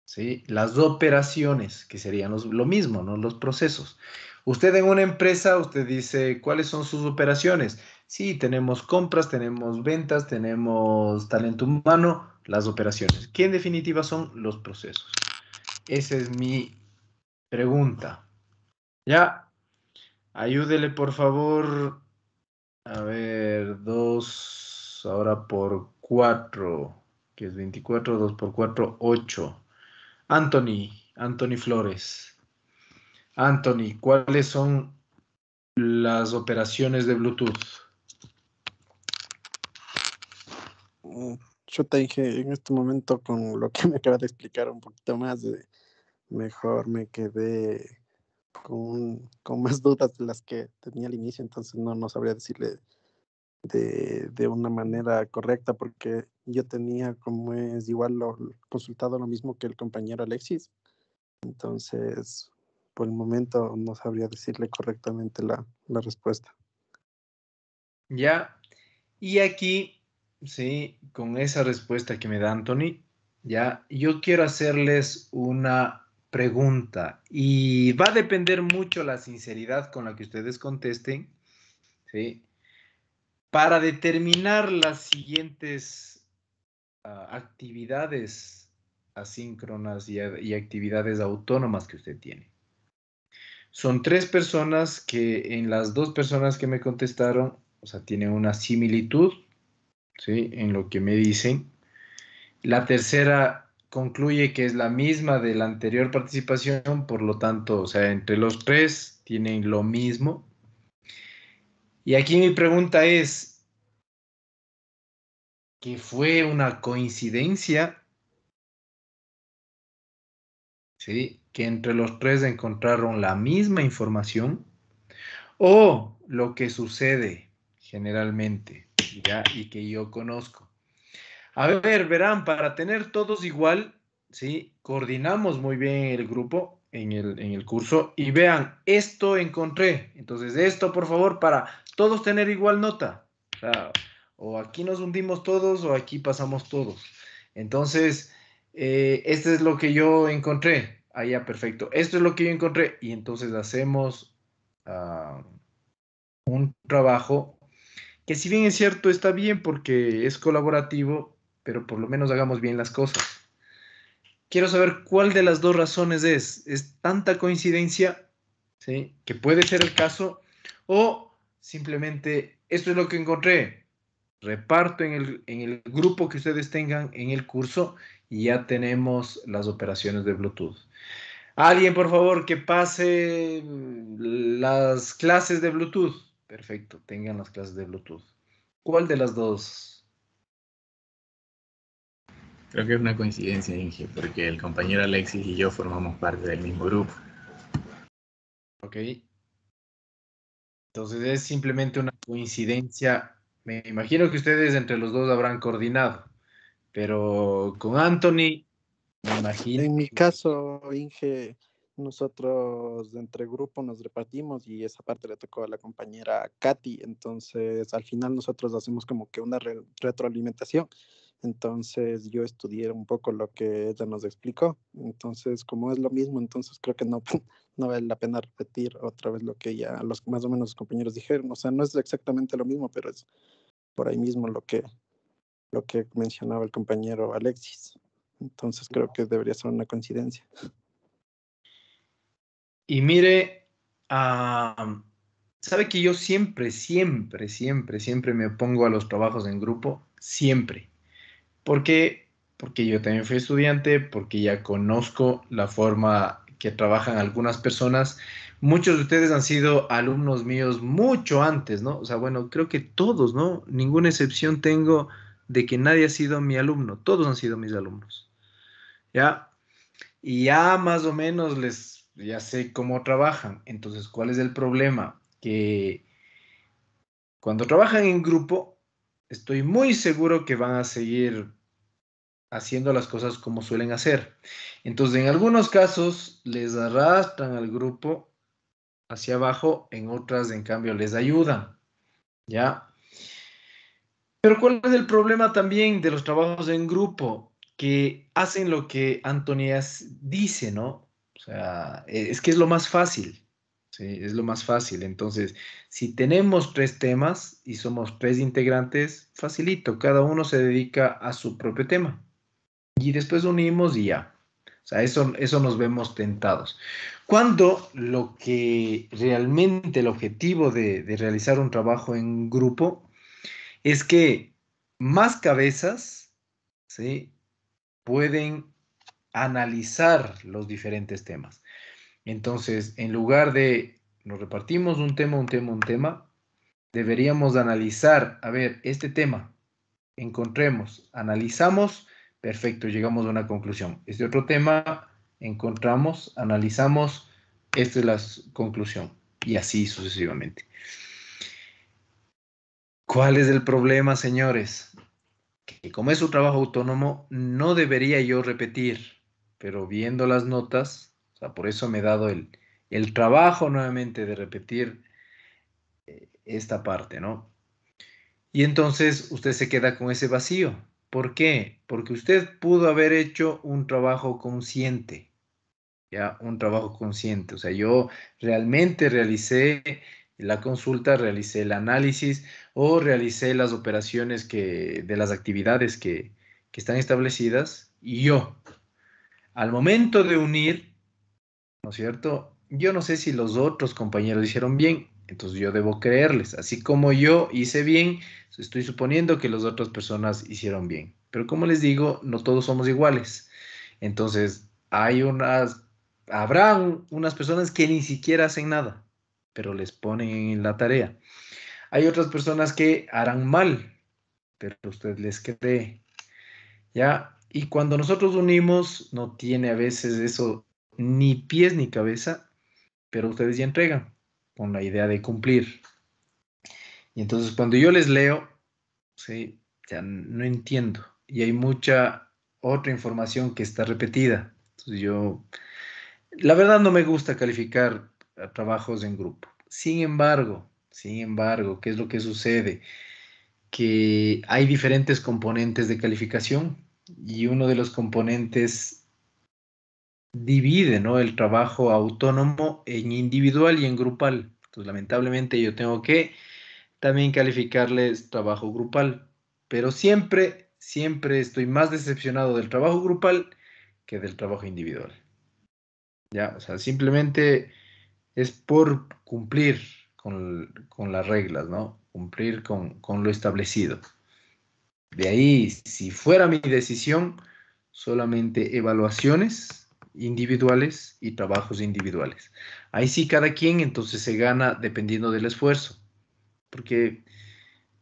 ¿sí? Las operaciones, que serían lo mismo, ¿no? Los procesos. Usted en una empresa, usted dice, ¿cuáles son sus operaciones? Sí, tenemos compras, tenemos ventas, tenemos talento humano, las operaciones, que en definitiva son los procesos. Esa es mi pregunta. ¿Ya? Ayúdele, por favor. A ver, 2 ahora por 4, que es 24, 2 por 4, 8. Anthony Flores. Anthony, ¿cuáles son las operaciones de Bluetooth? Yo te dije en este momento con lo que me acabas de explicar un poquito más, mejor me quedé con más dudas de las que tenía al inicio, entonces no sabría decirle de una manera correcta, porque yo tenía como es igual consultado lo mismo que el compañero Alexis, entonces por el momento no sabría decirle correctamente la respuesta. Ya. Y aquí, sí, con esa respuesta que me da Anthony, ya, yo quiero hacerles una pregunta y va a depender mucho la sinceridad con la que ustedes contesten, ¿sí? Para determinar las siguientes actividades asíncronas y actividades autónomas que usted tiene. Son 3 personas que en las 2 personas que me contestaron, o sea, tienen una similitud, ¿sí? En lo que me dicen. La tercera concluye que es la misma de la anterior participación, por lo tanto, o sea, entre los 3 tienen lo mismo. Y aquí mi pregunta es, ¿qué fue una coincidencia? ¿Sí? Que entre los 3 encontraron la misma información, o lo que sucede generalmente, ¿ya? Y que yo conozco. A ver, verán, para tener todos igual, ¿sí? Coordinamos muy bien el grupo en el curso y vean, esto encontré. Entonces, esto, por favor, para todos tener igual nota. O sea, o aquí nos hundimos todos o aquí pasamos todos. Entonces, este es lo que yo encontré. Ah, ya, perfecto. Esto es lo que yo encontré. Y entonces hacemos un trabajo que si bien es cierto, está bien porque es colaborativo, pero por lo menos hagamos bien las cosas. Quiero saber cuál de las dos razones es. ¿Es tanta coincidencia, ¿sí? Que puede ser el caso, o simplemente esto es lo que encontré? Reparto en el grupo que ustedes tengan en el curso y ya tenemos las operaciones de Bluetooth. Alguien, por favor, que pase las clases de Bluetooth. Perfecto, tengan las clases de Bluetooth. ¿Cuál de las dos? Creo que es una coincidencia, Inge, porque el compañero Alexis y yo formamos parte del mismo grupo. Ok. Entonces es simplemente una coincidencia. Me imagino que ustedes entre los dos habrán coordinado, pero con Anthony, me imagino. En mi caso, Inge, nosotros entre grupo nos repartimos y esa parte le tocó a la compañera Katy, entonces al final nosotros hacemos como que una retroalimentación. Entonces yo estudié un poco lo que ella nos explicó, entonces como es lo mismo, entonces creo que no, no vale la pena repetir otra vez lo que ya los más o menos los compañeros dijeron, o sea, no es exactamente lo mismo, pero es por ahí mismo lo que mencionaba el compañero Alexis. Entonces creo que debería ser una coincidencia. Y mire, sabe que yo siempre me opongo a los trabajos en grupo, siempre. ¿Por qué? Porque yo también fui estudiante, porque ya conozco la forma que trabajan algunas personas. Muchos de ustedes han sido alumnos míos mucho antes, ¿no? O sea, bueno, creo que todos, ¿no? Ninguna excepción tengo de que nadie ha sido mi alumno. Todos han sido mis alumnos, ¿ya? Y ya más o menos ya sé cómo trabajan. Entonces, ¿cuál es el problema? Que cuando trabajan en grupo, estoy muy seguro que van a seguir haciendo las cosas como suelen hacer. Entonces, en algunos casos les arrastran al grupo hacia abajo, en otras, en cambio, les ayudan, ¿ya? Pero ¿cuál es el problema también de los trabajos en grupo? Que hacen lo que Antonías dice, ¿no? O sea, es que es lo más fácil, ¿sí? Es lo más fácil. Entonces, si tenemos 3 temas y somos 3 integrantes, facilito, cada uno se dedica a su propio tema. Y después unimos y ya. O sea, eso nos vemos tentados. Cuando lo que realmente el objetivo de realizar un trabajo en grupo es que más cabezas, ¿sí?, pueden analizar los diferentes temas. Entonces, en lugar de nos repartimos un tema, deberíamos analizar, a ver, este tema, encontremos, analizamos, perfecto, llegamos a una conclusión. Este otro tema, encontramos, analizamos, esta es la conclusión, y así sucesivamente. ¿Cuál es el problema, señores? Que como es un trabajo autónomo, no debería yo repetir, pero viendo las notas, o sea, por eso me he dado el trabajo nuevamente de repetir esta parte, ¿no? Y entonces usted se queda con ese vacío. ¿Por qué? Porque usted pudo haber hecho un trabajo consciente, ¿ya? Un trabajo consciente. O sea, yo realmente realicé la consulta, realicé el análisis o realicé las operaciones de las actividades que están establecidas y yo, al momento de unir, ¿no es cierto? Yo no sé si los otros compañeros hicieron bien, entonces yo debo creerles. Así como yo hice bien, estoy suponiendo que las otras personas hicieron bien. Pero como les digo, no todos somos iguales. Entonces, habrá unas personas que ni siquiera hacen nada, pero les ponen en la tarea. Hay otras personas que harán mal, pero usted les cree, ¿ya? Y cuando nosotros unimos, no tiene a veces eso ni pies ni cabeza, pero ustedes ya entregan con la idea de cumplir. Y entonces cuando yo les leo, sí, ya no entiendo. Y hay mucha otra información que está repetida. Entonces la verdad no me gusta calificar a trabajos en grupo. Sin embargo, ¿qué es lo que sucede? Que hay diferentes componentes de calificación y uno de los componentes divide, ¿no?, el trabajo autónomo en individual y en grupal. Entonces, lamentablemente yo tengo que también calificarles trabajo grupal, pero siempre estoy más decepcionado del trabajo grupal que del trabajo individual. Ya, o sea, simplemente es por cumplir con las reglas, ¿no? Cumplir con lo establecido. De ahí, si fuera mi decisión, solamente evaluaciones individuales y trabajos individuales. Ahí sí, cada quien entonces se gana dependiendo del esfuerzo. Porque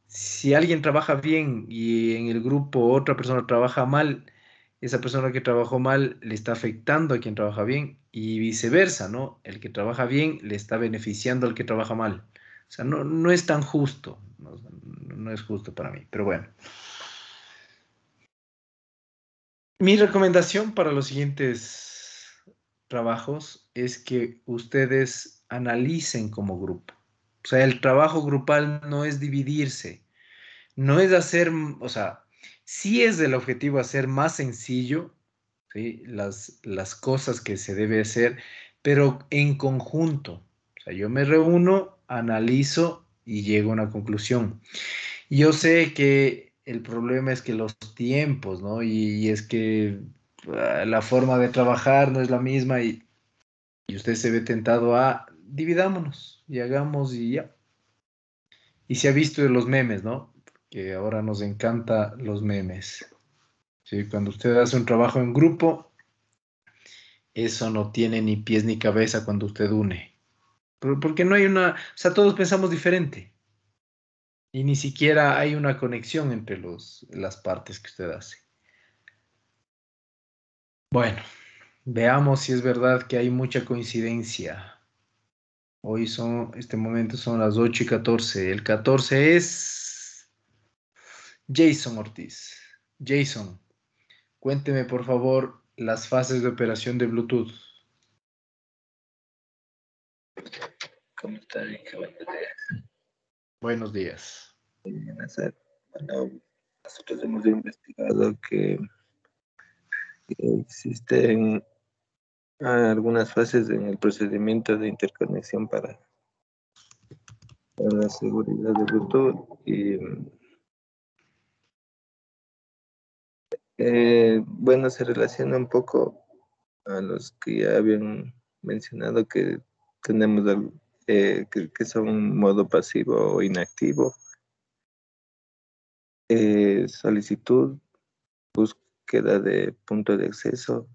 si alguien trabaja bien y en el grupo otra persona trabaja mal, esa persona que trabajó mal le está afectando a quien trabaja bien y viceversa, ¿no? El que trabaja bien le está beneficiando al que trabaja mal. O sea, no es tan justo, no es justo para mí, pero bueno. Mi recomendación para los siguientes trabajos es que ustedes analicen como grupo. O sea, el trabajo grupal no es dividirse, no es hacer, o sea, sí es el objetivo hacer más sencillo, ¿sí?, las cosas que se debe hacer, pero en conjunto. O sea, yo me reúno, analizo y llego a una conclusión. Yo sé que el problema es que los tiempos, ¿no? Y es que la forma de trabajar no es la misma y usted se ve tentado a dividámonos y hagamos y ya. Y se ha visto de los memes, ¿no? Que ahora nos encanta los memes. ¿Sí? Cuando usted hace un trabajo en grupo, eso no tiene ni pies ni cabeza cuando usted une. Porque no hay o sea, todos pensamos diferente. Y ni siquiera hay una conexión entre las partes que usted hace. Bueno, veamos si es verdad que hay mucha coincidencia. Este momento son las 8:14. El 14 es Jason Ortiz. Jason, cuénteme por favor las fases de operación de Bluetooth. ¿Cómo está? Buenos días. Buenos días. Bueno, nosotros hemos investigado que existen algunas fases en el procedimiento de interconexión para la seguridad de Bluetooth y bueno, se relaciona un poco a los que ya habían mencionado que tenemos que son modo pasivo o inactivo. Solicitud, búsqueda de punto de acceso,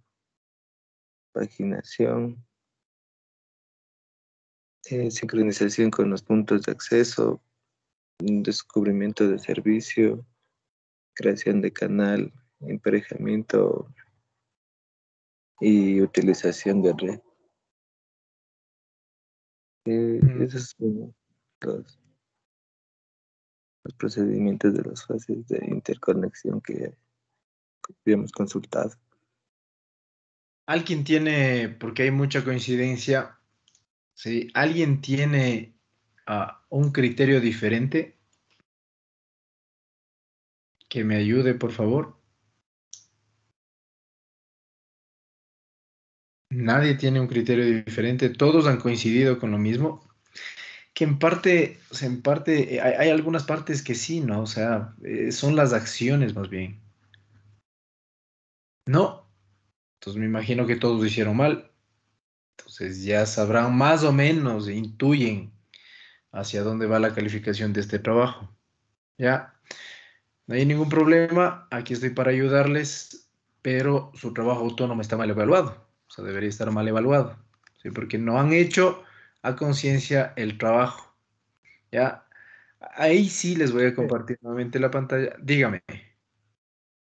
paginación, sincronización con los puntos de acceso, descubrimiento de servicio, creación de canal, emparejamiento y utilización de red. Esos son los procedimientos de las fases de interconexión que habíamos consultado. ¿Alguien tiene, porque hay mucha coincidencia, ¿sí? ¿Alguien tiene un criterio diferente? Que me ayude, por favor. Nadie tiene un criterio diferente, todos han coincidido con lo mismo. Que en parte, o sea, hay algunas partes que sí, ¿no? O sea, son las acciones más bien. No. Entonces me imagino que todos lo hicieron mal. Entonces ya sabrán más o menos, intuyen hacia dónde va la calificación de este trabajo. Ya, no hay ningún problema. Aquí estoy para ayudarles, pero su trabajo autónomo está mal evaluado. O sea, debería estar mal evaluado. ¿Sí? Porque no han hecho a conciencia el trabajo. Ya, ahí sí les voy a compartir nuevamente la pantalla. Dígame.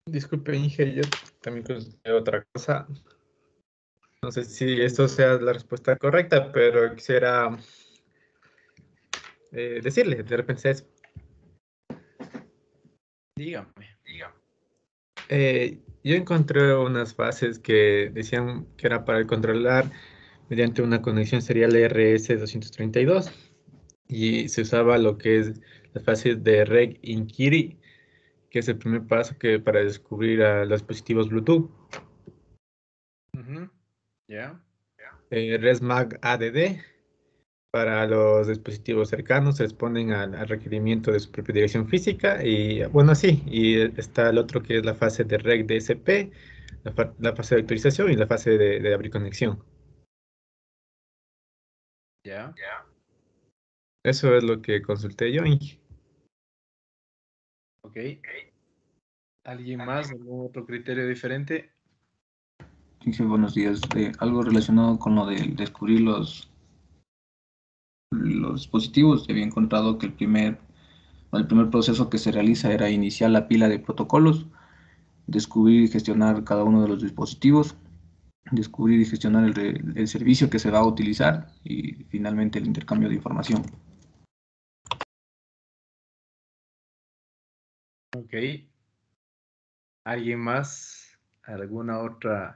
Disculpe, Inge, yo también consulté otra cosa. No sé si esto sea la respuesta correcta, pero quisiera decirle, de repente es. Dígame. Yo encontré unas bases que decían que era para controlar mediante una conexión serial RS-232 y se usaba lo que es las fases de Reg Inkiri, que es el primer paso que para descubrir a los dispositivos Bluetooth. Ya. ResMag ADD para los dispositivos cercanos, se responden al requerimiento de su propia dirección física y bueno, sí, y está el otro que es la fase de Reg DSP, la fase de autorización y la fase de abrir conexión. Ya. Eso es lo que consulté yo, Inge. Ok. ¿Alguien más? ¿Algún otro criterio diferente? Dije, buenos días. Algo relacionado con lo de descubrir los dispositivos. Había encontrado que el primer proceso que se realiza era iniciar la pila de protocolos, descubrir y gestionar cada uno de los dispositivos, descubrir y gestionar el servicio que se va a utilizar y finalmente el intercambio de información. Ok. ¿Alguien más? ¿Algún otro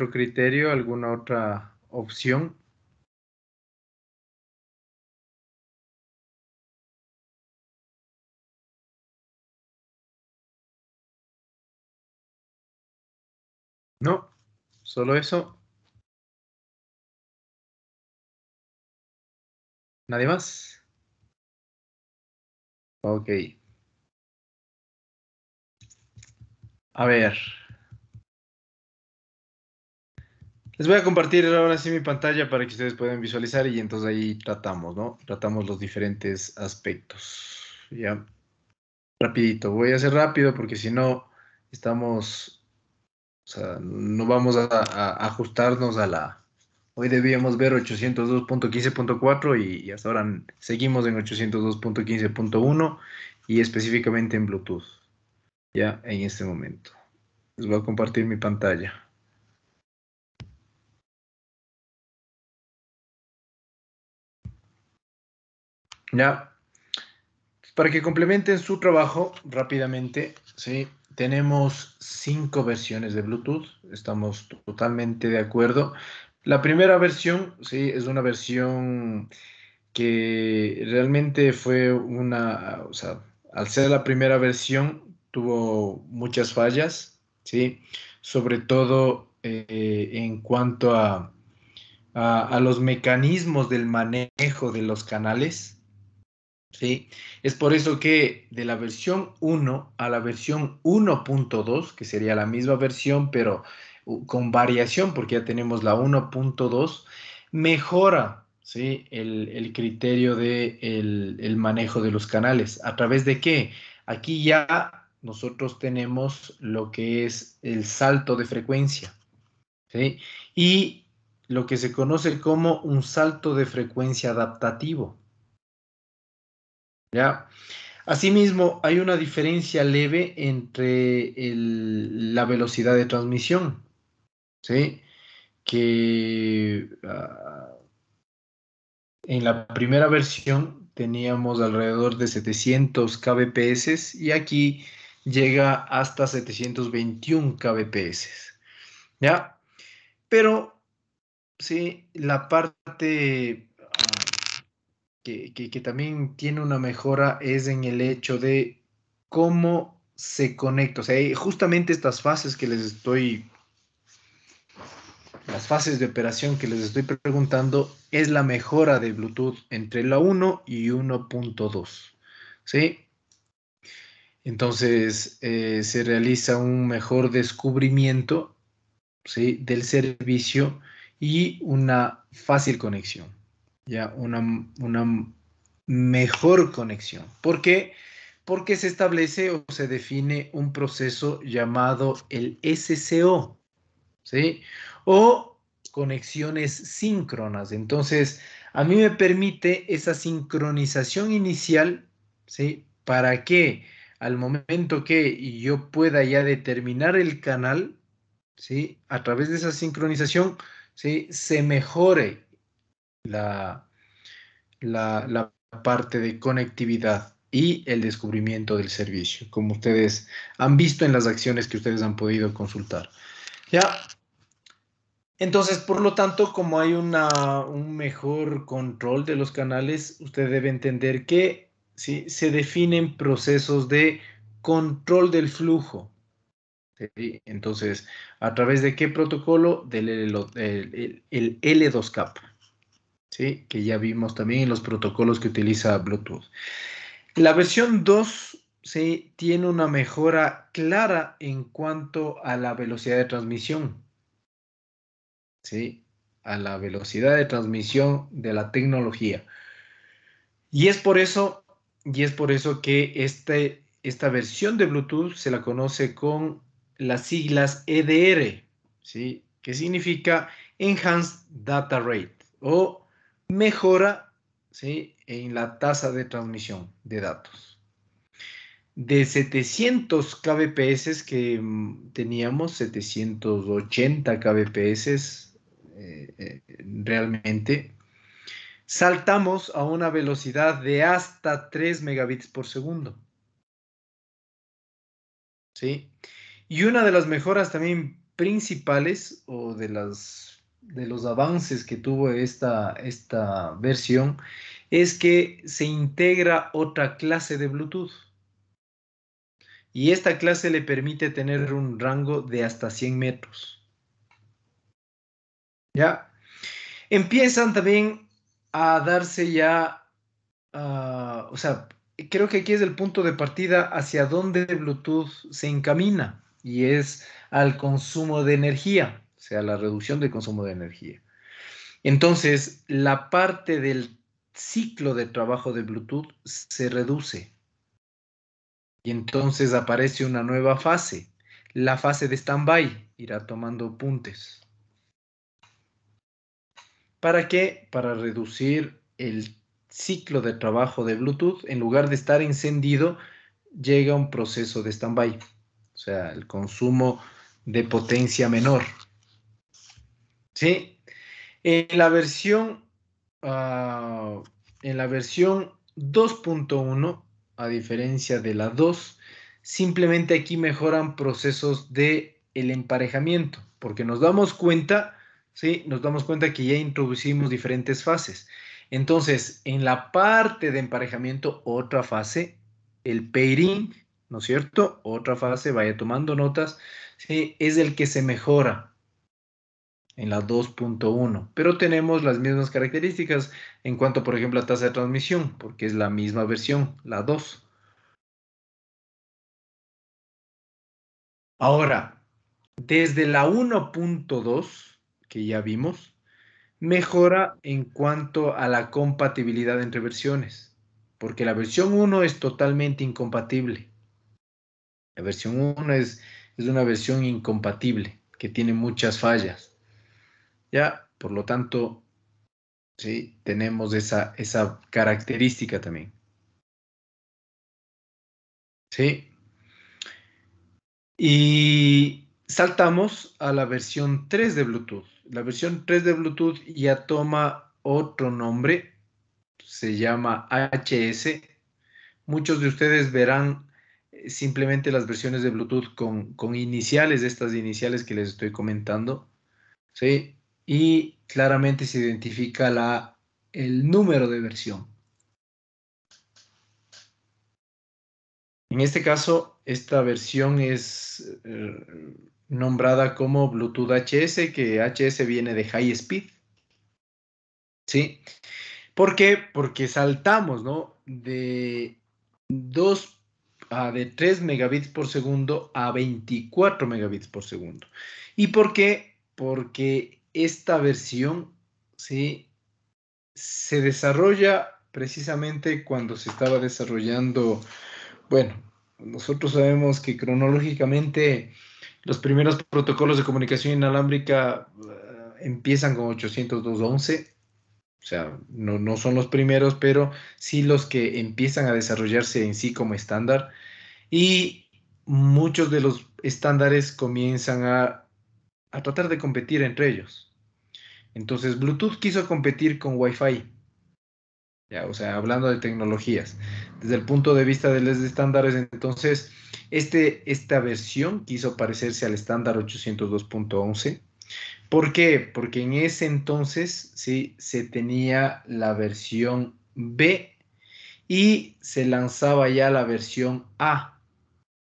criterio? ¿Alguna otra opción? No, solo eso. ¿Nadie más? Ok. A ver. Les voy a compartir ahora sí mi pantalla para que ustedes puedan visualizar y entonces ahí tratamos, ¿no? Tratamos los diferentes aspectos. Ya. Rapidito. Voy a hacer rápido porque si no estamos, o sea, no vamos a ajustarnos a la... Hoy debíamos ver 802.15.4 y hasta ahora seguimos en 802.15.1 y específicamente en Bluetooth, ya en este momento. Les voy a compartir mi pantalla. Ya, para que complementen su trabajo rápidamente, ¿sí? Tenemos 5 versiones de Bluetooth, estamos totalmente de acuerdo. La primera versión, sí, es una versión que realmente fue o sea, al ser la primera versión, tuvo muchas fallas, ¿sí? Sobre todo en cuanto a los mecanismos del manejo de los canales, ¿sí? Es por eso que de la versión 1 a la versión 1.2, que sería la misma versión, pero con variación, porque ya tenemos la 1.2, mejora, ¿sí? El criterio de el manejo de los canales. ¿A través de qué? Aquí ya nosotros tenemos lo que es el salto de frecuencia, ¿sí? Y lo que se conoce como un salto de frecuencia adaptativo, ¿ya? Asimismo, hay una diferencia leve entre la velocidad de transmisión, ¿sí? Que en la primera versión teníamos alrededor de 700 kbps y aquí llega hasta 721 kbps, ¿ya? Pero, sí, la parte que también tiene una mejora es en el hecho de cómo se conecta. O sea, justamente estas fases que les estoy, las fases de operación que les estoy preguntando, es la mejora de Bluetooth entre la 1 y 1.2. ¿Sí? Entonces, se realiza un mejor descubrimiento, ¿sí?, del servicio y una fácil conexión, ya una mejor conexión. ¿Por qué? Porque se establece o se define un proceso llamado el SCO, ¿sí? O conexiones síncronas. Entonces, a mí me permite esa sincronización inicial, ¿sí? Para que al momento que yo pueda ya determinar el canal, ¿sí?, a través de esa sincronización, ¿sí?, se mejore la, la parte de conectividad y el descubrimiento del servicio, como ustedes han visto en las acciones que ustedes han podido consultar. ¿Ya? Entonces, por lo tanto, como hay un mejor control de los canales, usted debe entender que, ¿sí?, se definen procesos de control del flujo. ¿Sí? Entonces, ¿a través de qué protocolo? Del el L2CAP, ¿sí?, que ya vimos también en los protocolos que utiliza Bluetooth. La versión 2, ¿sí?, tiene una mejora clara en cuanto a la velocidad de transmisión, ¿sí?, a la velocidad de transmisión de la tecnología. Y es por eso que esta versión de Bluetooth se la conoce con las siglas EDR, ¿sí?, que significa Enhanced Data Rate o mejora, ¿sí?, en la tasa de transmisión de datos. De 700 kbps que teníamos, 780 kbps realmente, saltamos a una velocidad de hasta 3 megabits por segundo. ¿Sí? Y una de las mejoras también principales o de los avances que tuvo esta versión es que se integra otra clase de Bluetooth. Y esta clase le permite tener un rango de hasta 100 metros. ¿Ya? Empiezan también a darse ya, o sea, creo que aquí es el punto de partida hacia donde Bluetooth se encamina y es al consumo de energía, o sea, la reducción del consumo de energía. Entonces, la parte del ciclo de trabajo de Bluetooth se reduce y entonces aparece una nueva fase, la fase de stand-by, irá tomando puntes. ¿Para qué? Para reducir el ciclo de trabajo de Bluetooth. En lugar de estar encendido, llega un proceso de stand-by, o sea, el consumo de potencia menor. ¿Sí? En la versión 2.1, a diferencia de la 2, simplemente aquí mejoran procesos de el emparejamiento, porque nos damos cuenta, ¿sí?, nos damos cuenta que ya introducimos diferentes fases. Entonces, en la parte de emparejamiento, otra fase, el pairing, ¿no es cierto? Otra fase, vaya tomando notas, ¿sí?, es el que se mejora. en la 2.1, pero tenemos las mismas características en cuanto, por ejemplo, a tasa de transmisión, porque es la misma versión, la 2. Ahora, desde la 1.2, que ya vimos, mejora en cuanto a la compatibilidad entre versiones, porque la versión 1 es totalmente incompatible. La versión 1 es una versión incompatible, que tiene muchas fallas. Ya, por lo tanto, sí, tenemos esa característica también. ¿Sí? Y saltamos a la versión 3 de Bluetooth. La versión 3 de Bluetooth ya toma otro nombre, se llama HS. Muchos de ustedes verán simplemente las versiones de Bluetooth con iniciales, estas iniciales que les estoy comentando, ¿sí? Y claramente se identifica el número de versión. En este caso, esta versión es nombrada como Bluetooth HS, que HS viene de High Speed. ¿Sí? ¿Por qué? Porque saltamos, ¿no? De 3 megabits por segundo a 24 megabits por segundo. ¿Y por qué? Porque esta versión, ¿sí?, se desarrolla precisamente cuando se estaba desarrollando, bueno, nosotros sabemos que cronológicamente los primeros protocolos de comunicación inalámbrica empiezan con 802.11. O sea, no son los primeros, pero sí los que empiezan a desarrollarse en sí como estándar. Y muchos de los estándares comienzan a tratar de competir entre ellos. Entonces, Bluetooth quiso competir con Wi-Fi. Ya, o sea, hablando de tecnologías. Desde el punto de vista de los estándares, entonces, esta versión quiso parecerse al estándar 802.11. ¿Por qué? Porque en ese entonces, sí, se tenía la versión B y se lanzaba ya la versión A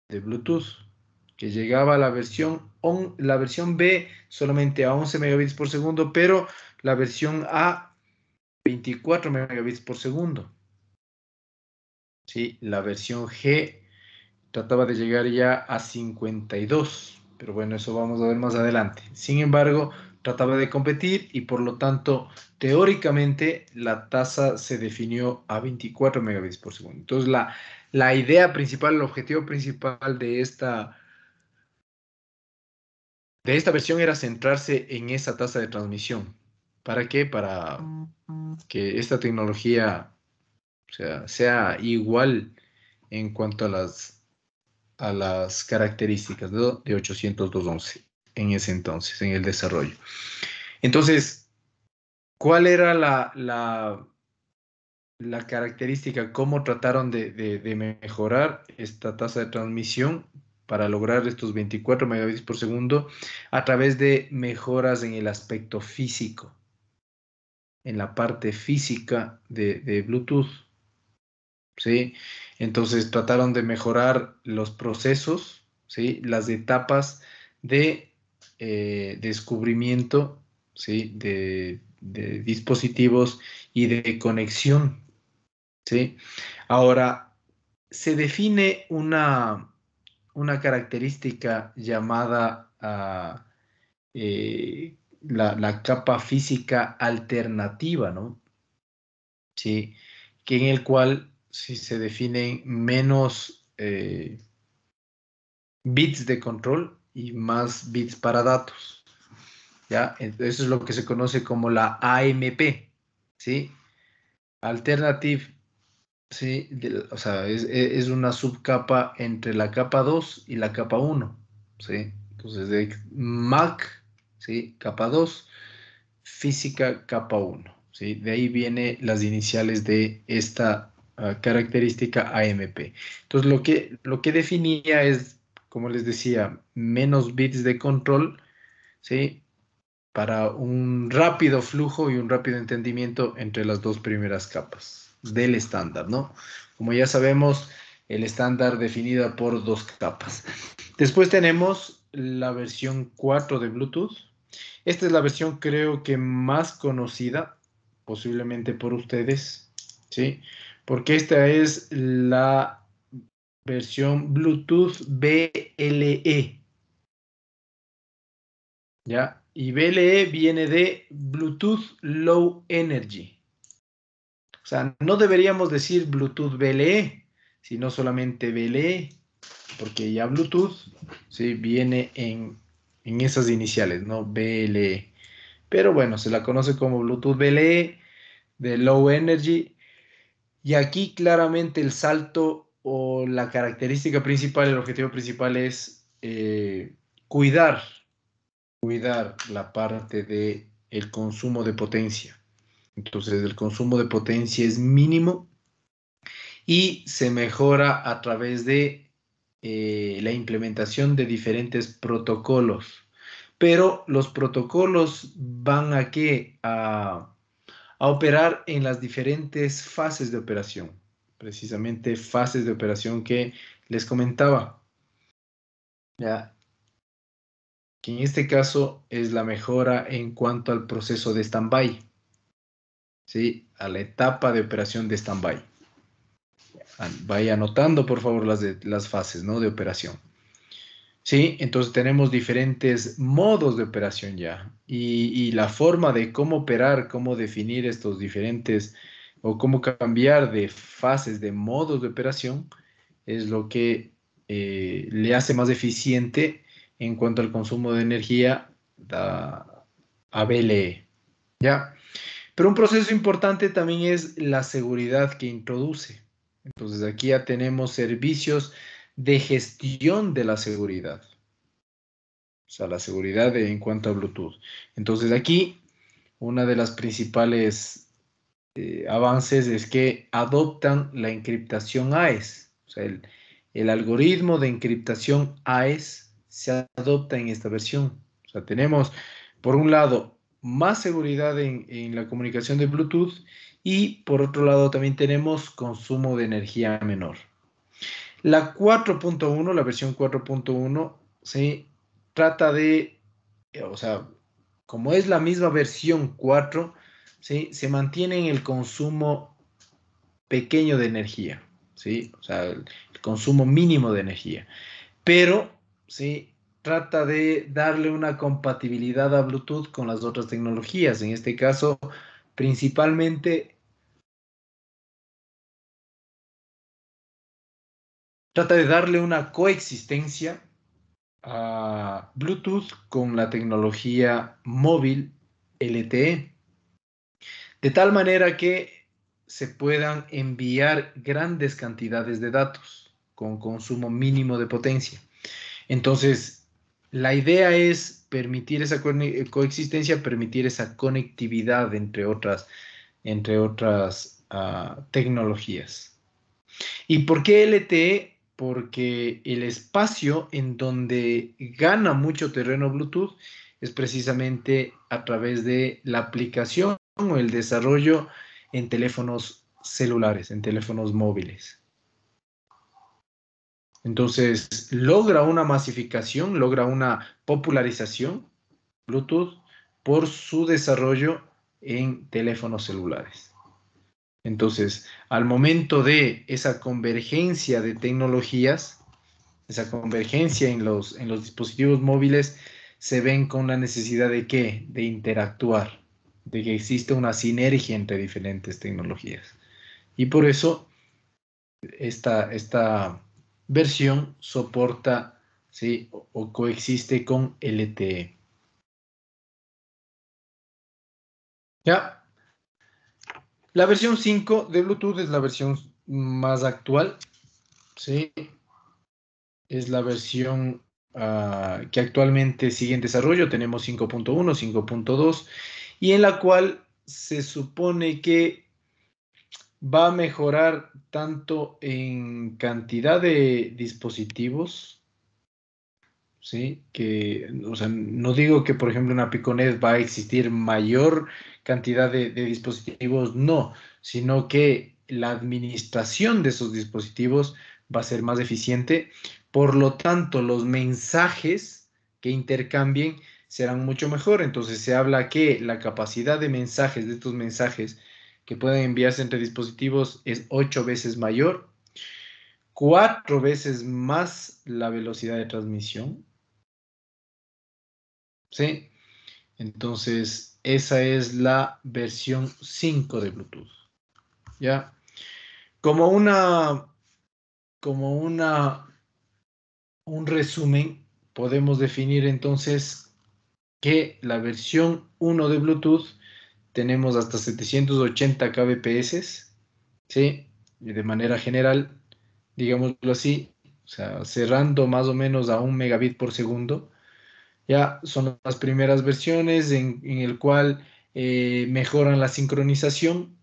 de Bluetooth, que llegaba a la versión B solamente a 11 megabits por segundo, pero la versión A 24 megabits por segundo. ¿Sí? La versión G trataba de llegar ya a 52, pero bueno, eso vamos a ver más adelante. Sin embargo, trataba de competir y por lo tanto, teóricamente, la tasa se definió a 24 megabits por segundo. Entonces, la idea principal, el objetivo principal de esta versión era centrarse en esa tasa de transmisión. ¿Para qué? Para que esta tecnología, o sea igual en cuanto a las características, ¿no?, de 802.11 en ese entonces, en el desarrollo. Entonces, ¿cuál era la característica? ¿Cómo trataron de mejorar esta tasa de transmisión para lograr estos 24 megabits por segundo? A través de mejoras en el aspecto físico, en la parte física de Bluetooth. ¿Sí? Entonces trataron de mejorar los procesos, ¿sí?, las etapas de descubrimiento, ¿sí?, de dispositivos y de conexión, ¿sí? Ahora, se define una característica llamada la capa física alternativa, ¿no? Sí, que en el cual si se definen menos bits de control y más bits para datos. ¿Ya? Eso es lo que se conoce como la AMP, ¿sí? Alternative, ¿sí? O sea, es una subcapa entre la capa 2 y la capa 1, ¿sí? Entonces, de MAC, ¿sí?, capa 2, física capa 1, ¿sí? De ahí vienen las iniciales de esta característica AMP. Entonces, lo que definía es, como les decía, menos bits de control, ¿sí?, para un rápido flujo y un rápido entendimiento entre las dos primeras capas del estándar, ¿no? Como ya sabemos, el estándar definido por dos capas. Después tenemos la versión 4 de Bluetooth, Esta es la versión creo que más conocida, posiblemente por ustedes, ¿sí? Porque esta es la versión Bluetooth BLE, ¿ya? Y BLE viene de Bluetooth Low Energy. O sea, no deberíamos decir Bluetooth BLE, sino solamente BLE, porque ya Bluetooth, ¿sí? Viene en esas iniciales, ¿no? BLE. Pero bueno, se la conoce como Bluetooth BLE, de Low Energy. Y aquí claramente el salto o la característica principal, el objetivo principal es cuidar la parte de el consumo de potencia. Entonces el consumo de potencia es mínimo y se mejora a través de la implementación de diferentes protocolos. Pero los protocolos van a qué? A operar en las diferentes fases de operación. Precisamente fases de operación que les comentaba. Ya, que en este caso es la mejora en cuanto al proceso de stand-by. ¿Sí? A la etapa de operación de stand-by. Vaya anotando, por favor, las fases, ¿no? De operación. Sí, entonces tenemos diferentes modos de operación ya. Y la forma de cómo operar, cómo definir estos diferentes o cómo cambiar de fases, de modos de operación, es lo que le hace más eficiente en cuanto al consumo de energía a BLE. ¿Ya? Pero un proceso importante también es la seguridad que introduce. Entonces aquí ya tenemos servicios de gestión de la seguridad. O sea, la seguridad en cuanto a Bluetooth. Entonces aquí una de las principales avances es que adoptan la encriptación AES. O sea, el algoritmo de encriptación AES se adopta en esta versión. O sea, tenemos, por un lado, más seguridad en la comunicación de Bluetooth y, por otro lado, también tenemos consumo de energía menor. La 4.1, la versión 4.1, ¿sí? Trata de, o sea, como es la misma versión 4, ¿sí? Se mantiene en el consumo pequeño de energía, ¿sí? O sea, el consumo mínimo de energía. Pero, ¿sí? Trata de darle una compatibilidad a Bluetooth con las otras tecnologías. En este caso, principalmente, trata de darle una coexistencia a Bluetooth con la tecnología móvil LTE, de tal manera que se puedan enviar grandes cantidades de datos con consumo mínimo de potencia. Entonces, la idea es permitir esa coexistencia, permitir esa conectividad entre otras tecnologías. ¿Y por qué LTE? Porque el espacio en donde gana mucho terreno Bluetooth es precisamente a través de la aplicación o el desarrollo en teléfonos celulares, en teléfonos móviles. Entonces, logra una masificación, logra una popularización Bluetooth por su desarrollo en teléfonos celulares. Entonces, al momento de esa convergencia de tecnologías, esa convergencia en los dispositivos móviles, se ven con la necesidad de ¿qué? De interactuar, de que existe una sinergia entre diferentes tecnologías. Y por eso esta versión soporta, ¿sí? o coexiste con LTE. ¿Ya? La versión 5 de Bluetooth es la versión más actual, ¿sí? Es la versión que actualmente sigue en desarrollo. Tenemos 5.1, 5.2, y en la cual se supone que va a mejorar tanto en cantidad de dispositivos, ¿sí? Que, o sea, no digo que, por ejemplo, en una Piconet va a existir mayor cantidad de dispositivos, no, sino que la administración de esos dispositivos va a ser más eficiente. Por lo tanto, los mensajes que intercambien serán mucho mejor. Entonces se habla que la capacidad de mensajes, de estos mensajes que pueden enviarse entre dispositivos es 8 veces mayor, 4 veces más la velocidad de transmisión. ¿Sí? Entonces, esa es la versión 5 de Bluetooth. ¿Ya? Como un resumen, podemos definir entonces que la versión 1 de Bluetooth tenemos hasta 780 kbps, ¿sí? Y de manera general, digámoslo así, o sea, cerrando más o menos a 1 megabit por segundo. Ya son las primeras versiones en el cual mejoran la sincronización,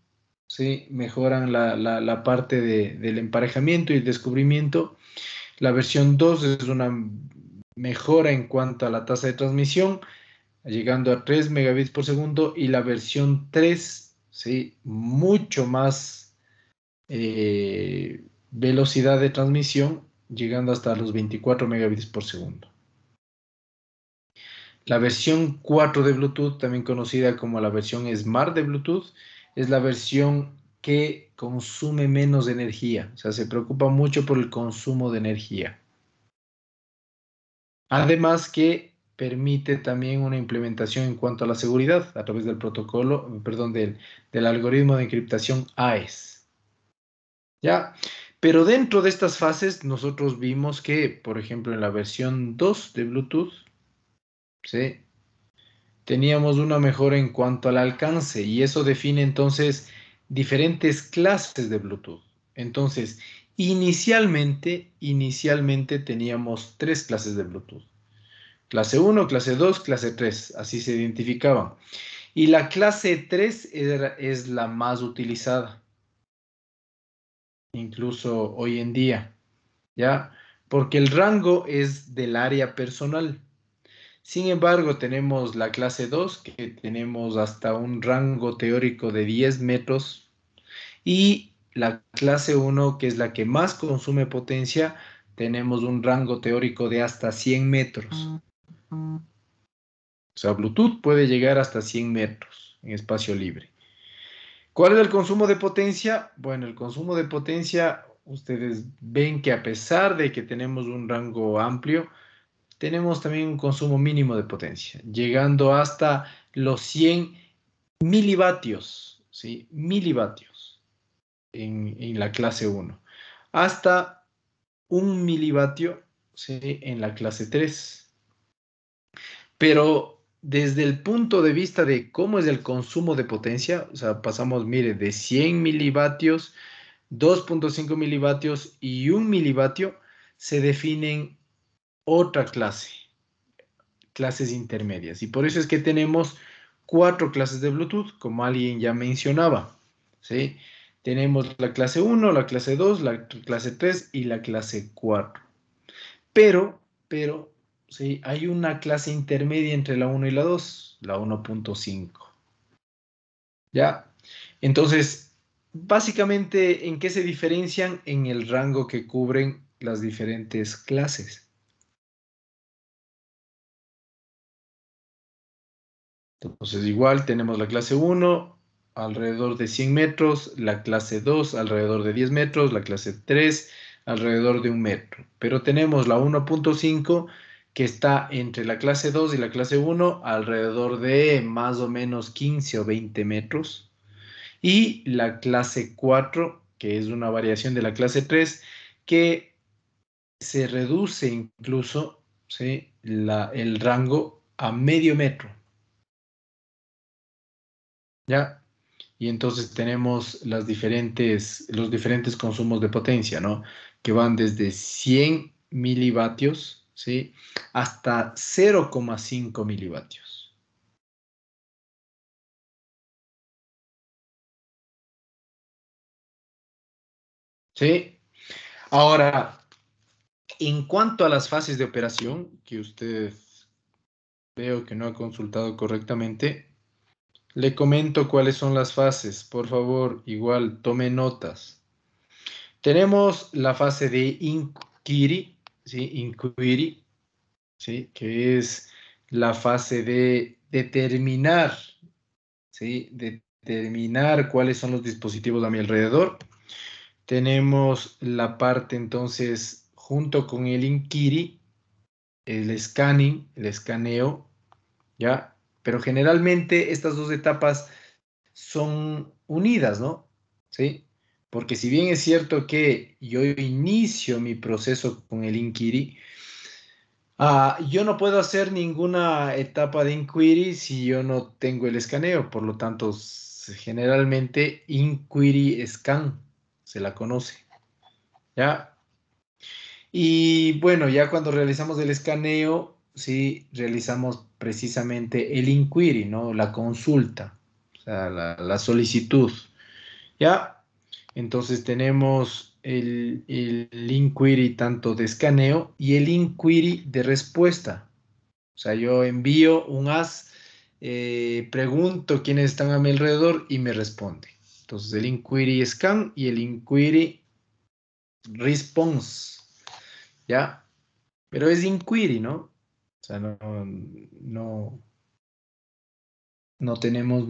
¿sí? Mejoran la parte del emparejamiento y el descubrimiento. La versión 2 es una mejora en cuanto a la tasa de transmisión, llegando a 3 megabits por segundo, y la versión 3, ¿sí? Mucho más velocidad de transmisión, llegando hasta los 24 megabits por segundo. La versión 4 de Bluetooth, también conocida como la versión Smart de Bluetooth, es la versión que consume menos energía, o sea, se preocupa mucho por el consumo de energía. Además que permite también una implementación en cuanto a la seguridad a través del protocolo, perdón, del algoritmo de encriptación AES. ¿Ya? Pero dentro de estas fases nosotros vimos que, por ejemplo, en la versión 2 de Bluetooth, ¿sí? Teníamos una mejora en cuanto al alcance, y eso define entonces diferentes clases de Bluetooth. Entonces, inicialmente teníamos 3 clases de Bluetooth. Clase 1, clase 2, clase 3, así se identificaban. Y la clase 3 es la más utilizada, incluso hoy en día, ¿ya? Porque el rango es del área personal. Sin embargo, tenemos la clase 2, que tenemos hasta un rango teórico de 10 metros, y la clase 1, que es la que más consume potencia, tenemos un rango teórico de hasta 100 metros. O sea, Bluetooth puede llegar hasta 100 metros en espacio libre. ¿Cuál es el consumo de potencia? Bueno, el consumo de potencia, ustedes ven que a pesar de que tenemos un rango amplio, tenemos también un consumo mínimo de potencia, llegando hasta los 100 milivatios, ¿sí? Milivatios en la clase 1, hasta 1 milivatio, ¿sí? En la clase 3. Pero desde el punto de vista de cómo es el consumo de potencia, o sea, pasamos, mire, de 100 milivatios, 2.5 milivatios y 1 milivatio, se definen otra clase, clases intermedias. Y por eso es que tenemos 4 clases de Bluetooth, como alguien ya mencionaba, ¿sí? Tenemos la clase 1, la clase 2, la clase 3 y la clase 4. Pero, sí, hay una clase intermedia entre la 1 y la 2, la 1.5. ¿Ya? Entonces, básicamente, ¿en qué se diferencian? En el rango que cubren las diferentes clases. Entonces, igual tenemos la clase 1 alrededor de 100 metros, la clase 2 alrededor de 10 metros, la clase 3 alrededor de 1 metro. Pero tenemos la 1.5 que está entre la clase 2 y la clase 1 alrededor de más o menos 15 o 20 metros. Y la clase 4, que es una variación de la clase 3, que se reduce incluso, ¿sí? El rango a medio metro. ¿Ya? Y entonces tenemos los diferentes consumos de potencia, ¿no? Que van desde 100 milivatios, ¿sí? Hasta 0,5 milivatios. ¿Sí? Ahora, en cuanto a las fases de operación, que usted veo que no ha consultado correctamente, le comento cuáles son las fases. Por favor, igual tome notas. Tenemos la fase de inquiry, ¿sí? Inquiry, ¿sí? Que es la fase de determinar, ¿sí? Determinar cuáles son los dispositivos a mi alrededor. Tenemos la parte entonces junto con el inquiry, el scanning, el escaneo, ¿ya? Pero generalmente estas dos etapas son unidas, ¿no? ¿Sí? Porque si bien es cierto que yo inicio mi proceso con el inquiry, yo no puedo hacer ninguna etapa de inquiry si yo no tengo el escaneo, por lo tanto, generalmente inquiry scan se la conoce, ¿ya? Y bueno, ya cuando realizamos el escaneo, sí, realizamos precisamente el inquiry, ¿no? La consulta, o sea, la solicitud, ¿ya? Entonces tenemos el inquiry tanto de escaneo y el inquiry de respuesta. O sea, yo envío un as, pregunto quiénes están a mi alrededor y me responde. Entonces el inquiry scan y el inquiry response, ¿ya? Pero es inquiry, ¿no? O sea, no tenemos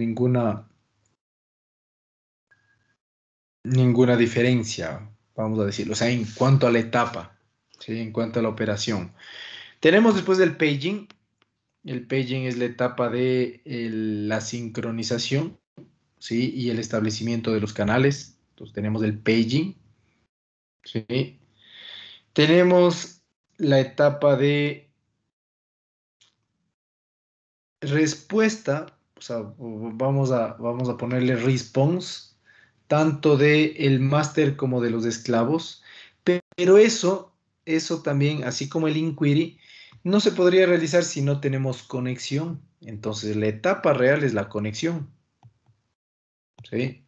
ninguna diferencia, vamos a decirlo. O sea, en cuanto a la etapa, ¿sí? En cuanto a la operación. Tenemos después el paging. El paging es la etapa de la sincronización, ¿sí? Y el establecimiento de los canales. Entonces tenemos el paging, ¿sí? Tenemos la etapa de respuesta, o sea, vamos a ponerle response, tanto de el máster como de los esclavos, pero eso también, así como el inquiry, no se podría realizar si no tenemos conexión. Entonces, la etapa real es la conexión, ¿sí?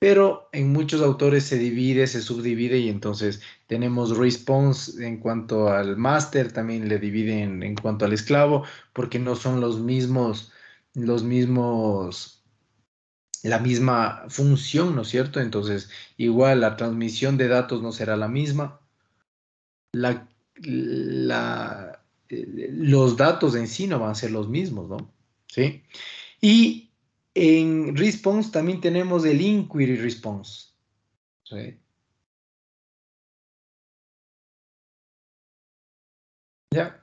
Pero en muchos autores se divide, se subdivide y entonces tenemos response en cuanto al máster, también le dividen en cuanto al esclavo, porque no son la misma función, ¿no es cierto? Entonces, igual la transmisión de datos no será la misma. Los datos en sí no van a ser los mismos, ¿no? ¿Sí? Y en response también tenemos el inquiry response. ¿Sí? Ya,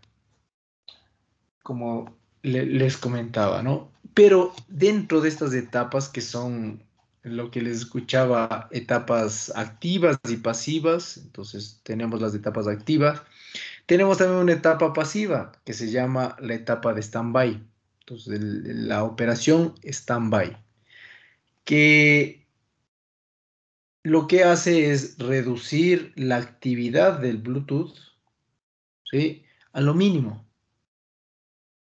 como les comentaba, ¿no? Pero dentro de estas etapas que son lo que les escuchaba, etapas activas y pasivas, entonces tenemos las etapas activas, tenemos también una etapa pasiva que se llama la etapa de stand-by. Entonces, la operación stand-by, que lo que hace es reducir la actividad del Bluetooth, ¿sí? A lo mínimo.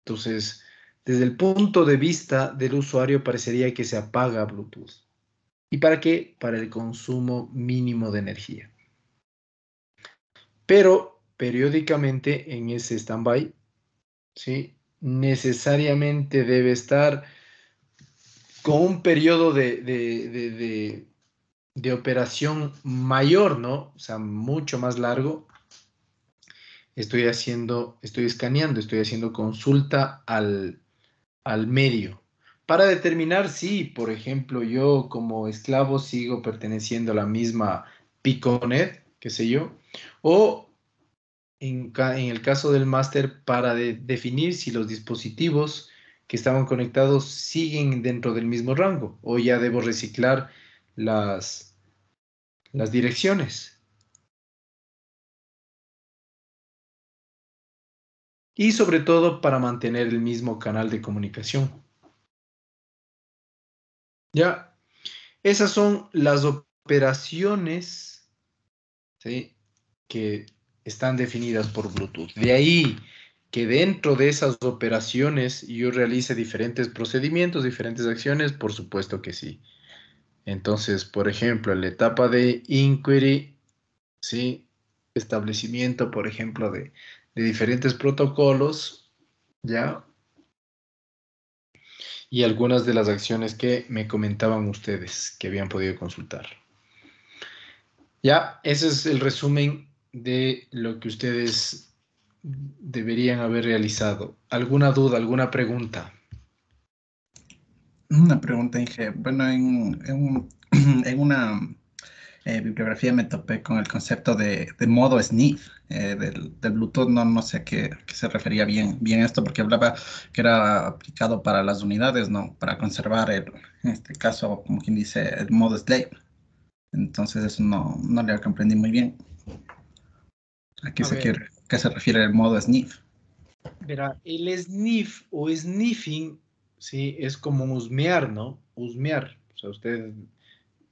Entonces, desde el punto de vista del usuario, parecería que se apaga Bluetooth. ¿Y para qué? Para el consumo mínimo de energía. Pero periódicamente en ese stand-by, ¿sí? Necesariamente debe estar con un periodo de operación mayor, ¿no? O sea, mucho más largo. Estoy escaneando, estoy haciendo consulta al medio para determinar si, por ejemplo, yo como esclavo sigo perteneciendo a la misma Piconet, qué sé yo, o en el caso del máster para definir si los dispositivos que estaban conectados siguen dentro del mismo rango o ya debo reciclar las direcciones. Y sobre todo para mantener el mismo canal de comunicación. Ya, esas son las operaciones, ¿sí? Que están definidas por Bluetooth. De ahí que dentro de esas operaciones yo realice diferentes procedimientos, diferentes acciones, por supuesto que sí. Entonces, por ejemplo, en la etapa de inquiry, ¿sí? Establecimiento, por ejemplo, de diferentes protocolos, ¿ya? Y algunas de las acciones que me comentaban ustedes que habían podido consultar. Ya, ese es el resumen de lo que ustedes deberían haber realizado. ¿Alguna duda, alguna pregunta? Una pregunta, Inge. Bueno, en una bibliografía me topé con el concepto de modo sniff del Bluetooth. No sé a qué se refería bien esto, porque hablaba que era aplicado para las unidades, ¿no? Para conservar, en este caso, como quien dice, el modo slave. Entonces eso no le comprendí muy bien. A ver, ¿Qué se refiere el modo sniff? verá, el sniff o sniffing, sí, es como husmear, ¿no? Husmear. O sea, usted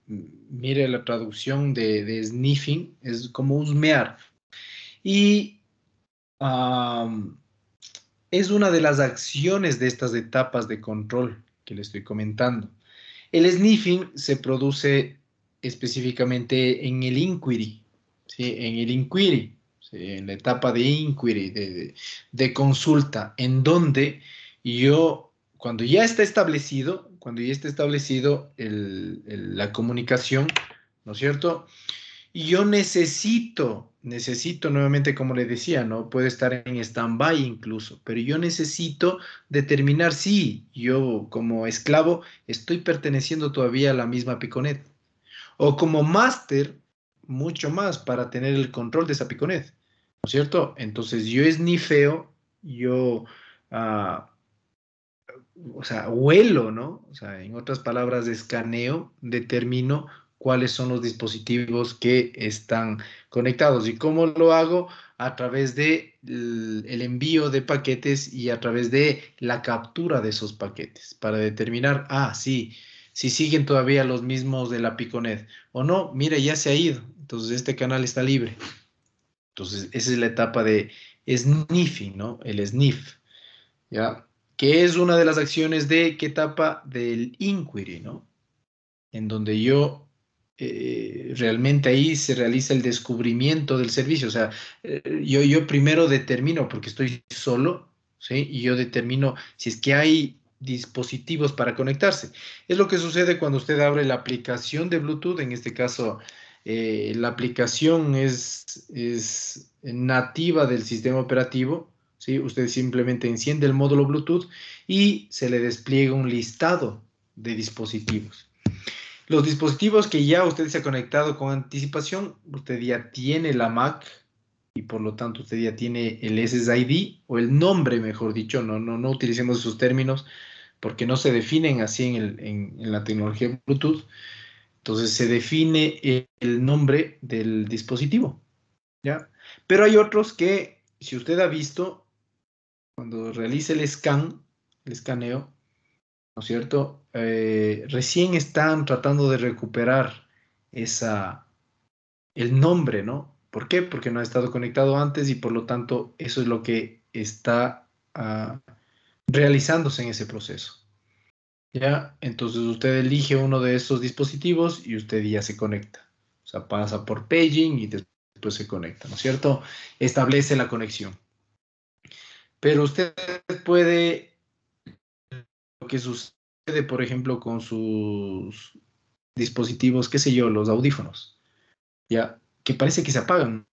mire la traducción de sniffing, es como husmear. Y am, es una de las acciones de estas etapas de control que le estoy comentando. El sniffing se produce específicamente en el inquiry, ¿sí? En el inquiry, ¿sí? En la etapa de inquiry, de consulta, en donde yo, cuando ya está establecido la comunicación, ¿no es cierto? Y yo necesito nuevamente, como le decía, ¿no? Puede estar en stand-by incluso, pero yo necesito determinar si yo como esclavo estoy perteneciendo todavía a la misma Piconet. O como máster, mucho más para tener el control de esa Piconet, ¿no es cierto? Entonces yo esnifeo, yo, ah, o sea, huelo, ¿no? O sea, en otras palabras, escaneo, determino cuáles son los dispositivos que están conectados. ¿Y cómo lo hago? A través de el envío de paquetes y a través de la captura de esos paquetes para determinar, sí, si siguen todavía los mismos de la Piconet o no, mire, ya se ha ido. Entonces este canal está libre. Entonces esa es la etapa de sniffing, ¿no? El sniff. ¿Ya? Que es una de las acciones de qué etapa del inquiry, ¿no? En donde yo realmente ahí se realiza el descubrimiento del servicio. O sea, yo primero determino, porque estoy solo, ¿sí? Y yo determino si es que hay dispositivos para conectarse. Es lo que sucede cuando usted abre la aplicación de Bluetooth, en este caso, la aplicación es nativa del sistema operativo, ¿sí? Usted simplemente enciende el módulo Bluetooth y se le despliega un listado de dispositivos. Los dispositivos que ya usted se ha conectado con anticipación, usted ya tiene la MAC y por lo tanto usted ya tiene el SSID o el nombre, mejor dicho, no utilicemos esos términos porque no se definen así en la tecnología Bluetooth. Entonces se define el nombre del dispositivo, ¿ya? Pero hay otros que, si usted ha visto, cuando realiza el escaneo, ¿no es cierto? Recién están tratando de recuperar el nombre, ¿no? ¿Por qué? Porque no ha estado conectado antes y por lo tanto eso es lo que está realizándose en ese proceso. ¿Ya? Entonces usted elige uno de esos dispositivos y usted ya se conecta. O sea, pasa por paging y después se conecta, ¿no es cierto? Establece la conexión. Pero usted puede, lo que sucede, por ejemplo, con sus dispositivos, qué sé yo, los audífonos, ya, que parece que se apagan.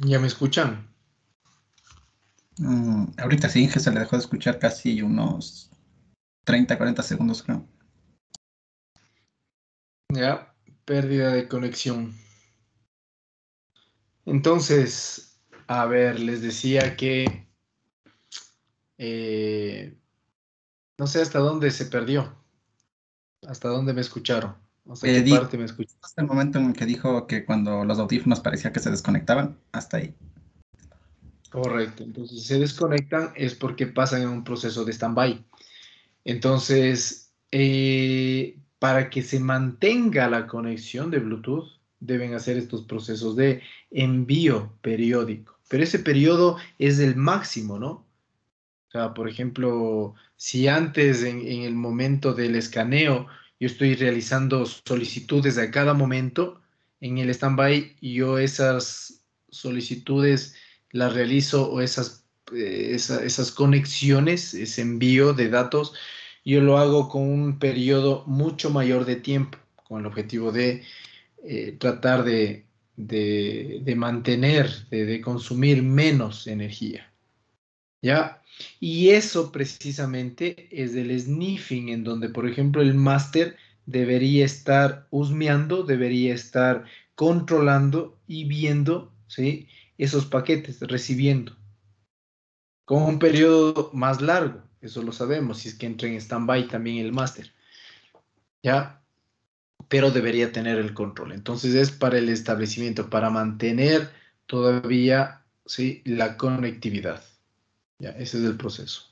¿Ya me escuchan? Ahorita sí, Inge se le dejó de escuchar casi unos 30, 40 segundos, creo. Ya, pérdida de conexión. Entonces, a ver, les decía que no sé hasta dónde se perdió, hasta dónde me escucharon, hasta qué Digo, parte me escucharon. hasta el momento en el que dijo que cuando los audífonos parecía que se desconectaban, hasta ahí. Correcto. Entonces, si se desconectan es porque pasan en un proceso de stand-by. Entonces, para que se mantenga la conexión de Bluetooth, deben hacer estos procesos de envío periódico. Pero ese periodo es el máximo, ¿no? O sea, por ejemplo, si antes en el momento del escaneo yo estoy realizando solicitudes a cada momento, en el standby yo esas solicitudes las realizo o esas conexiones, ese envío de datos, yo lo hago con un periodo mucho mayor de tiempo, con el objetivo de tratar de mantener, de consumir menos energía. ¿Ya? Y eso precisamente es del sniffing, en donde, por ejemplo, el máster debería estar husmeando, debería estar controlando y viendo, ¿sí? Esos paquetes, recibiendo, con un periodo más largo, eso lo sabemos, si es que entra en stand-by también el máster, ¿ya? Pero debería tener el control. Entonces es para el establecimiento, para mantener todavía, ¿sí? La conectividad. Ya, ese es el proceso.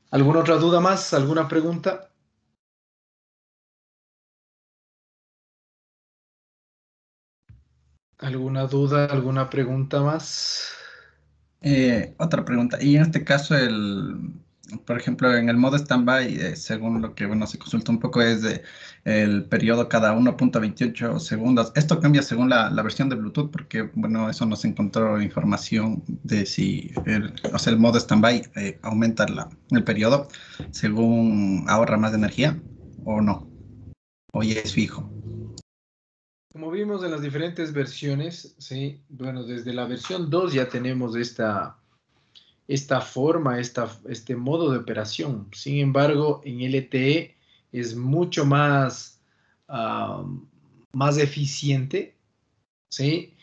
¿Alguna otra duda más? ¿Alguna pregunta? ¿Alguna duda? ¿Alguna pregunta más? Otra pregunta. Y en este caso, por ejemplo, en el modo standby, según lo que bueno, se consulta un poco, es de el periodo cada 1.28 segundos. Esto cambia según la versión de Bluetooth, porque bueno, eso nos encontró información de si o sea, el modo standby aumenta el periodo según ahorra más energía o no, o ya es fijo. Como vimos en las diferentes versiones, ¿sí? Bueno, desde la versión 2 ya tenemos esta forma, este modo de operación. Sin embargo, en LTE es mucho más, más eficiente, ¿sí?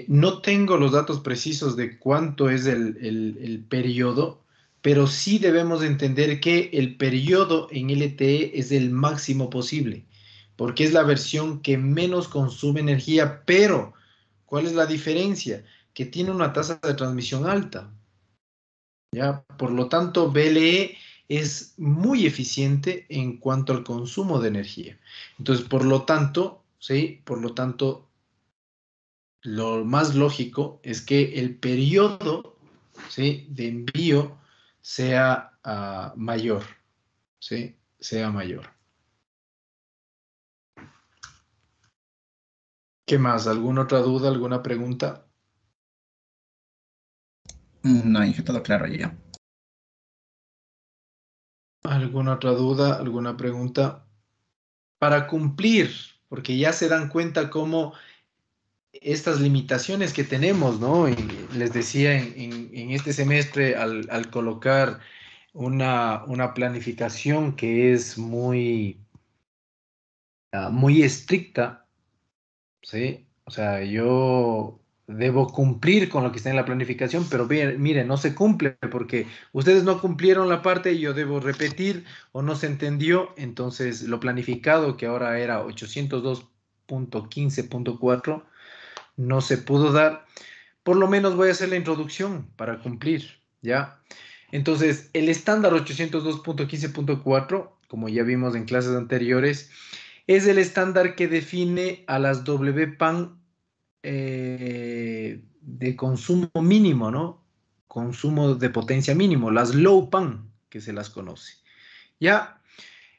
No tengo los datos precisos de cuánto es el periodo, pero sí debemos entender que el periodo en LTE es el máximo posible, porque es la versión que menos consume energía, pero ¿cuál es la diferencia? Que tiene una tasa de transmisión alta, ¿ya? Por lo tanto, BLE es muy eficiente en cuanto al consumo de energía. Entonces, por lo tanto, ¿sí? Por lo tanto, lo más lógico es que el periodo, ¿sí? De envío sea mayor, ¿sí? Sea mayor. ¿Qué más? ¿Alguna otra duda? ¿Alguna pregunta? No, dije todo claro ya. ¿Alguna otra duda? ¿Alguna pregunta? Para cumplir, porque ya se dan cuenta cómo estas limitaciones que tenemos, ¿no? Y les decía en este semestre, al colocar una planificación que es muy estricta, ¿sí? O sea, yo debo cumplir con lo que está en la planificación, pero mire, no se cumple porque ustedes no cumplieron la parte y yo debo repetir o no se entendió, entonces lo planificado que ahora era 802.15.4 no se pudo dar. Por lo menos voy a hacer la introducción para cumplir, ¿ya? Entonces, el estándar 802.15.4, como ya vimos en clases anteriores, es el estándar que define a las WPAN de consumo mínimo, ¿no? Consumo de potencia mínimo, las low PAN, que se las conoce. Ya,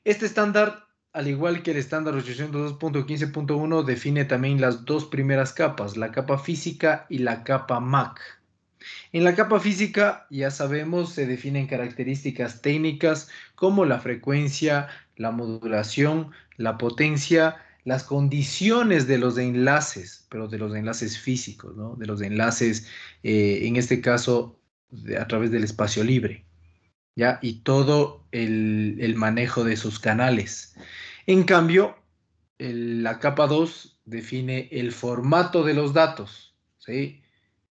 este estándar, al igual que el estándar 802.15.1, define también las dos primeras capas, la capa física y la capa MAC. En la capa física, ya sabemos, se definen características técnicas como la frecuencia, la modulación, la potencia, las condiciones de los enlaces, pero de los enlaces físicos, ¿no? De los enlaces, en este caso, a través del espacio libre, ¿ya? Y todo el manejo de sus canales. En cambio, la capa 2 define el formato de los datos, ¿sí?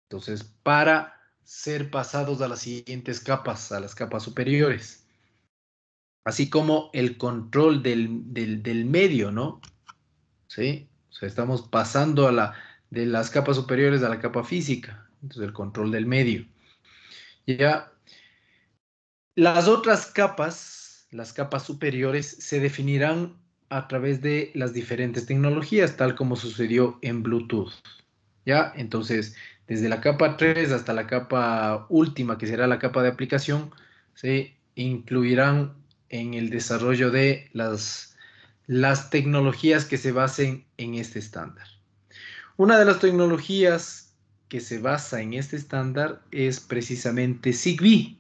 Entonces, para ser pasados a las siguientes capas, a las capas superiores. Así como el control del medio, ¿no? ¿Sí? O sea, estamos pasando de las capas superiores a la capa física. Entonces, el control del medio. Ya. Las otras capas, las capas superiores, se definirán a través de las diferentes tecnologías, tal como sucedió en Bluetooth. ¿Ya? Entonces, desde la capa 3 hasta la capa última, que será la capa de aplicación, se incluirán en el desarrollo de las tecnologías que se basen en este estándar. Una de las tecnologías que se basa en este estándar es precisamente Zigbee.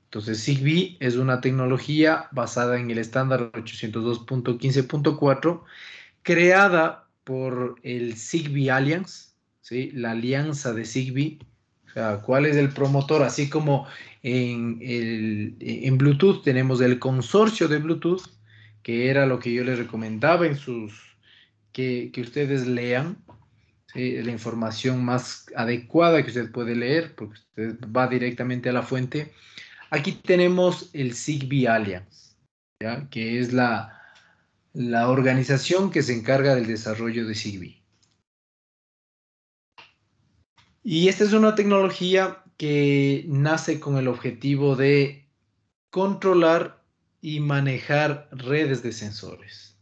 Entonces, Zigbee es una tecnología basada en el estándar 802.15.4, creada por el Zigbee Alliance, ¿sí? La alianza de Zigbee. O sea, ¿cuál es el promotor? Así como en Bluetooth tenemos el consorcio de Bluetooth, que era lo que yo les recomendaba que ustedes lean, ¿sí? La información más adecuada que usted puede leer, porque usted va directamente a la fuente. Aquí tenemos el Zigbee Alliance, ¿ya? Que es la organización que se encarga del desarrollo de Zigbee. Y esta es una tecnología que nace con el objetivo de controlar y manejar redes de sensores.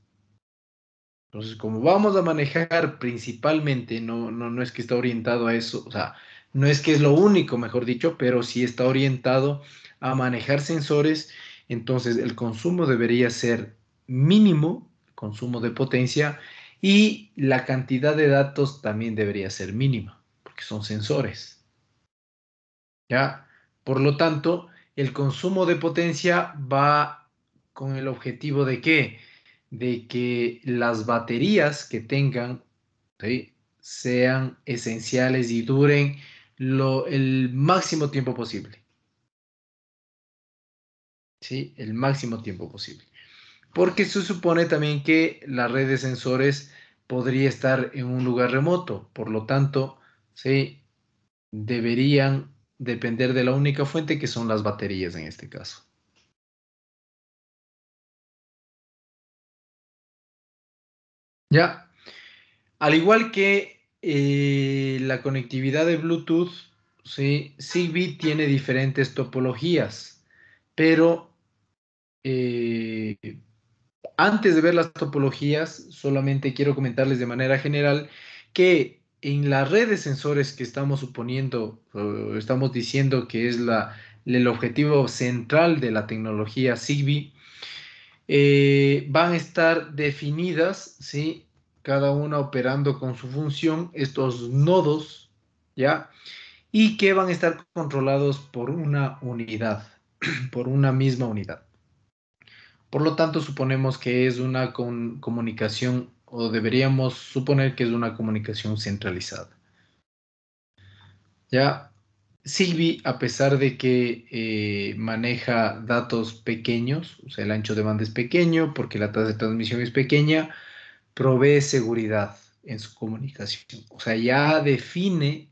Entonces, como vamos a manejar principalmente, no es que está orientado a eso, o sea, no es que es lo único, mejor dicho, pero sí está orientado a manejar sensores, entonces el consumo debería ser mínimo, consumo de potencia, y la cantidad de datos también debería ser mínima, porque son sensores. ¿Ya? Por lo tanto, el consumo de potencia va con el objetivo de ¿qué? De que las baterías que tengan, ¿sí? Sean esenciales y duren el máximo tiempo posible. ¿Sí? El máximo tiempo posible. Porque se supone también que la red de sensores podría estar en un lugar remoto. Por lo tanto, ¿sí? Deberían depender de la única fuente que son las baterías en este caso. Ya, al igual que la conectividad de Bluetooth, ¿sí? Zigbee tiene diferentes topologías, pero antes de ver las topologías, solamente quiero comentarles de manera general que en la red de sensores que estamos suponiendo, estamos diciendo que es el objetivo central de la tecnología Zigbee, van a estar definidas, ¿sí? Cada una operando con su función, estos nodos, ¿ya? Y que van a estar controlados por una unidad, por una misma unidad. Por lo tanto, suponemos que es una comunicación, o deberíamos suponer que es una comunicación centralizada. ¿Ya? Zigbee, a pesar de que maneja datos pequeños, o sea, el ancho de banda es pequeño, porque la tasa de transmisión es pequeña, provee seguridad en su comunicación. O sea, ya define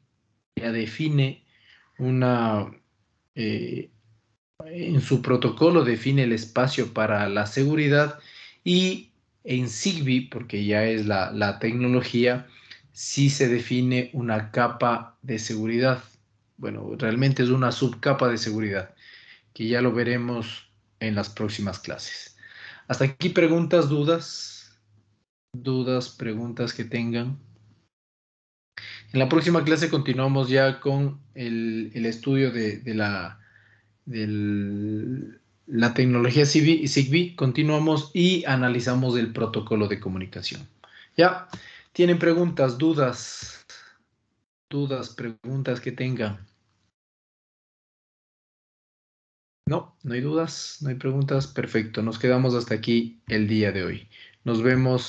una, en su protocolo define el espacio para la seguridad, y en Zigbee, porque ya es la tecnología, sí se define una capa de seguridad. Bueno, realmente es una subcapa de seguridad, que ya lo veremos en las próximas clases. Hasta aquí preguntas, dudas, preguntas que tengan. En la próxima clase continuamos ya con el estudio de la tecnología Zigbee. Continuamos y analizamos el protocolo de comunicación. ¿Ya? ¿Tienen preguntas, dudas, preguntas que tengan? No hay dudas, no hay preguntas. Perfecto, nos quedamos hasta aquí el día de hoy. Nos vemos.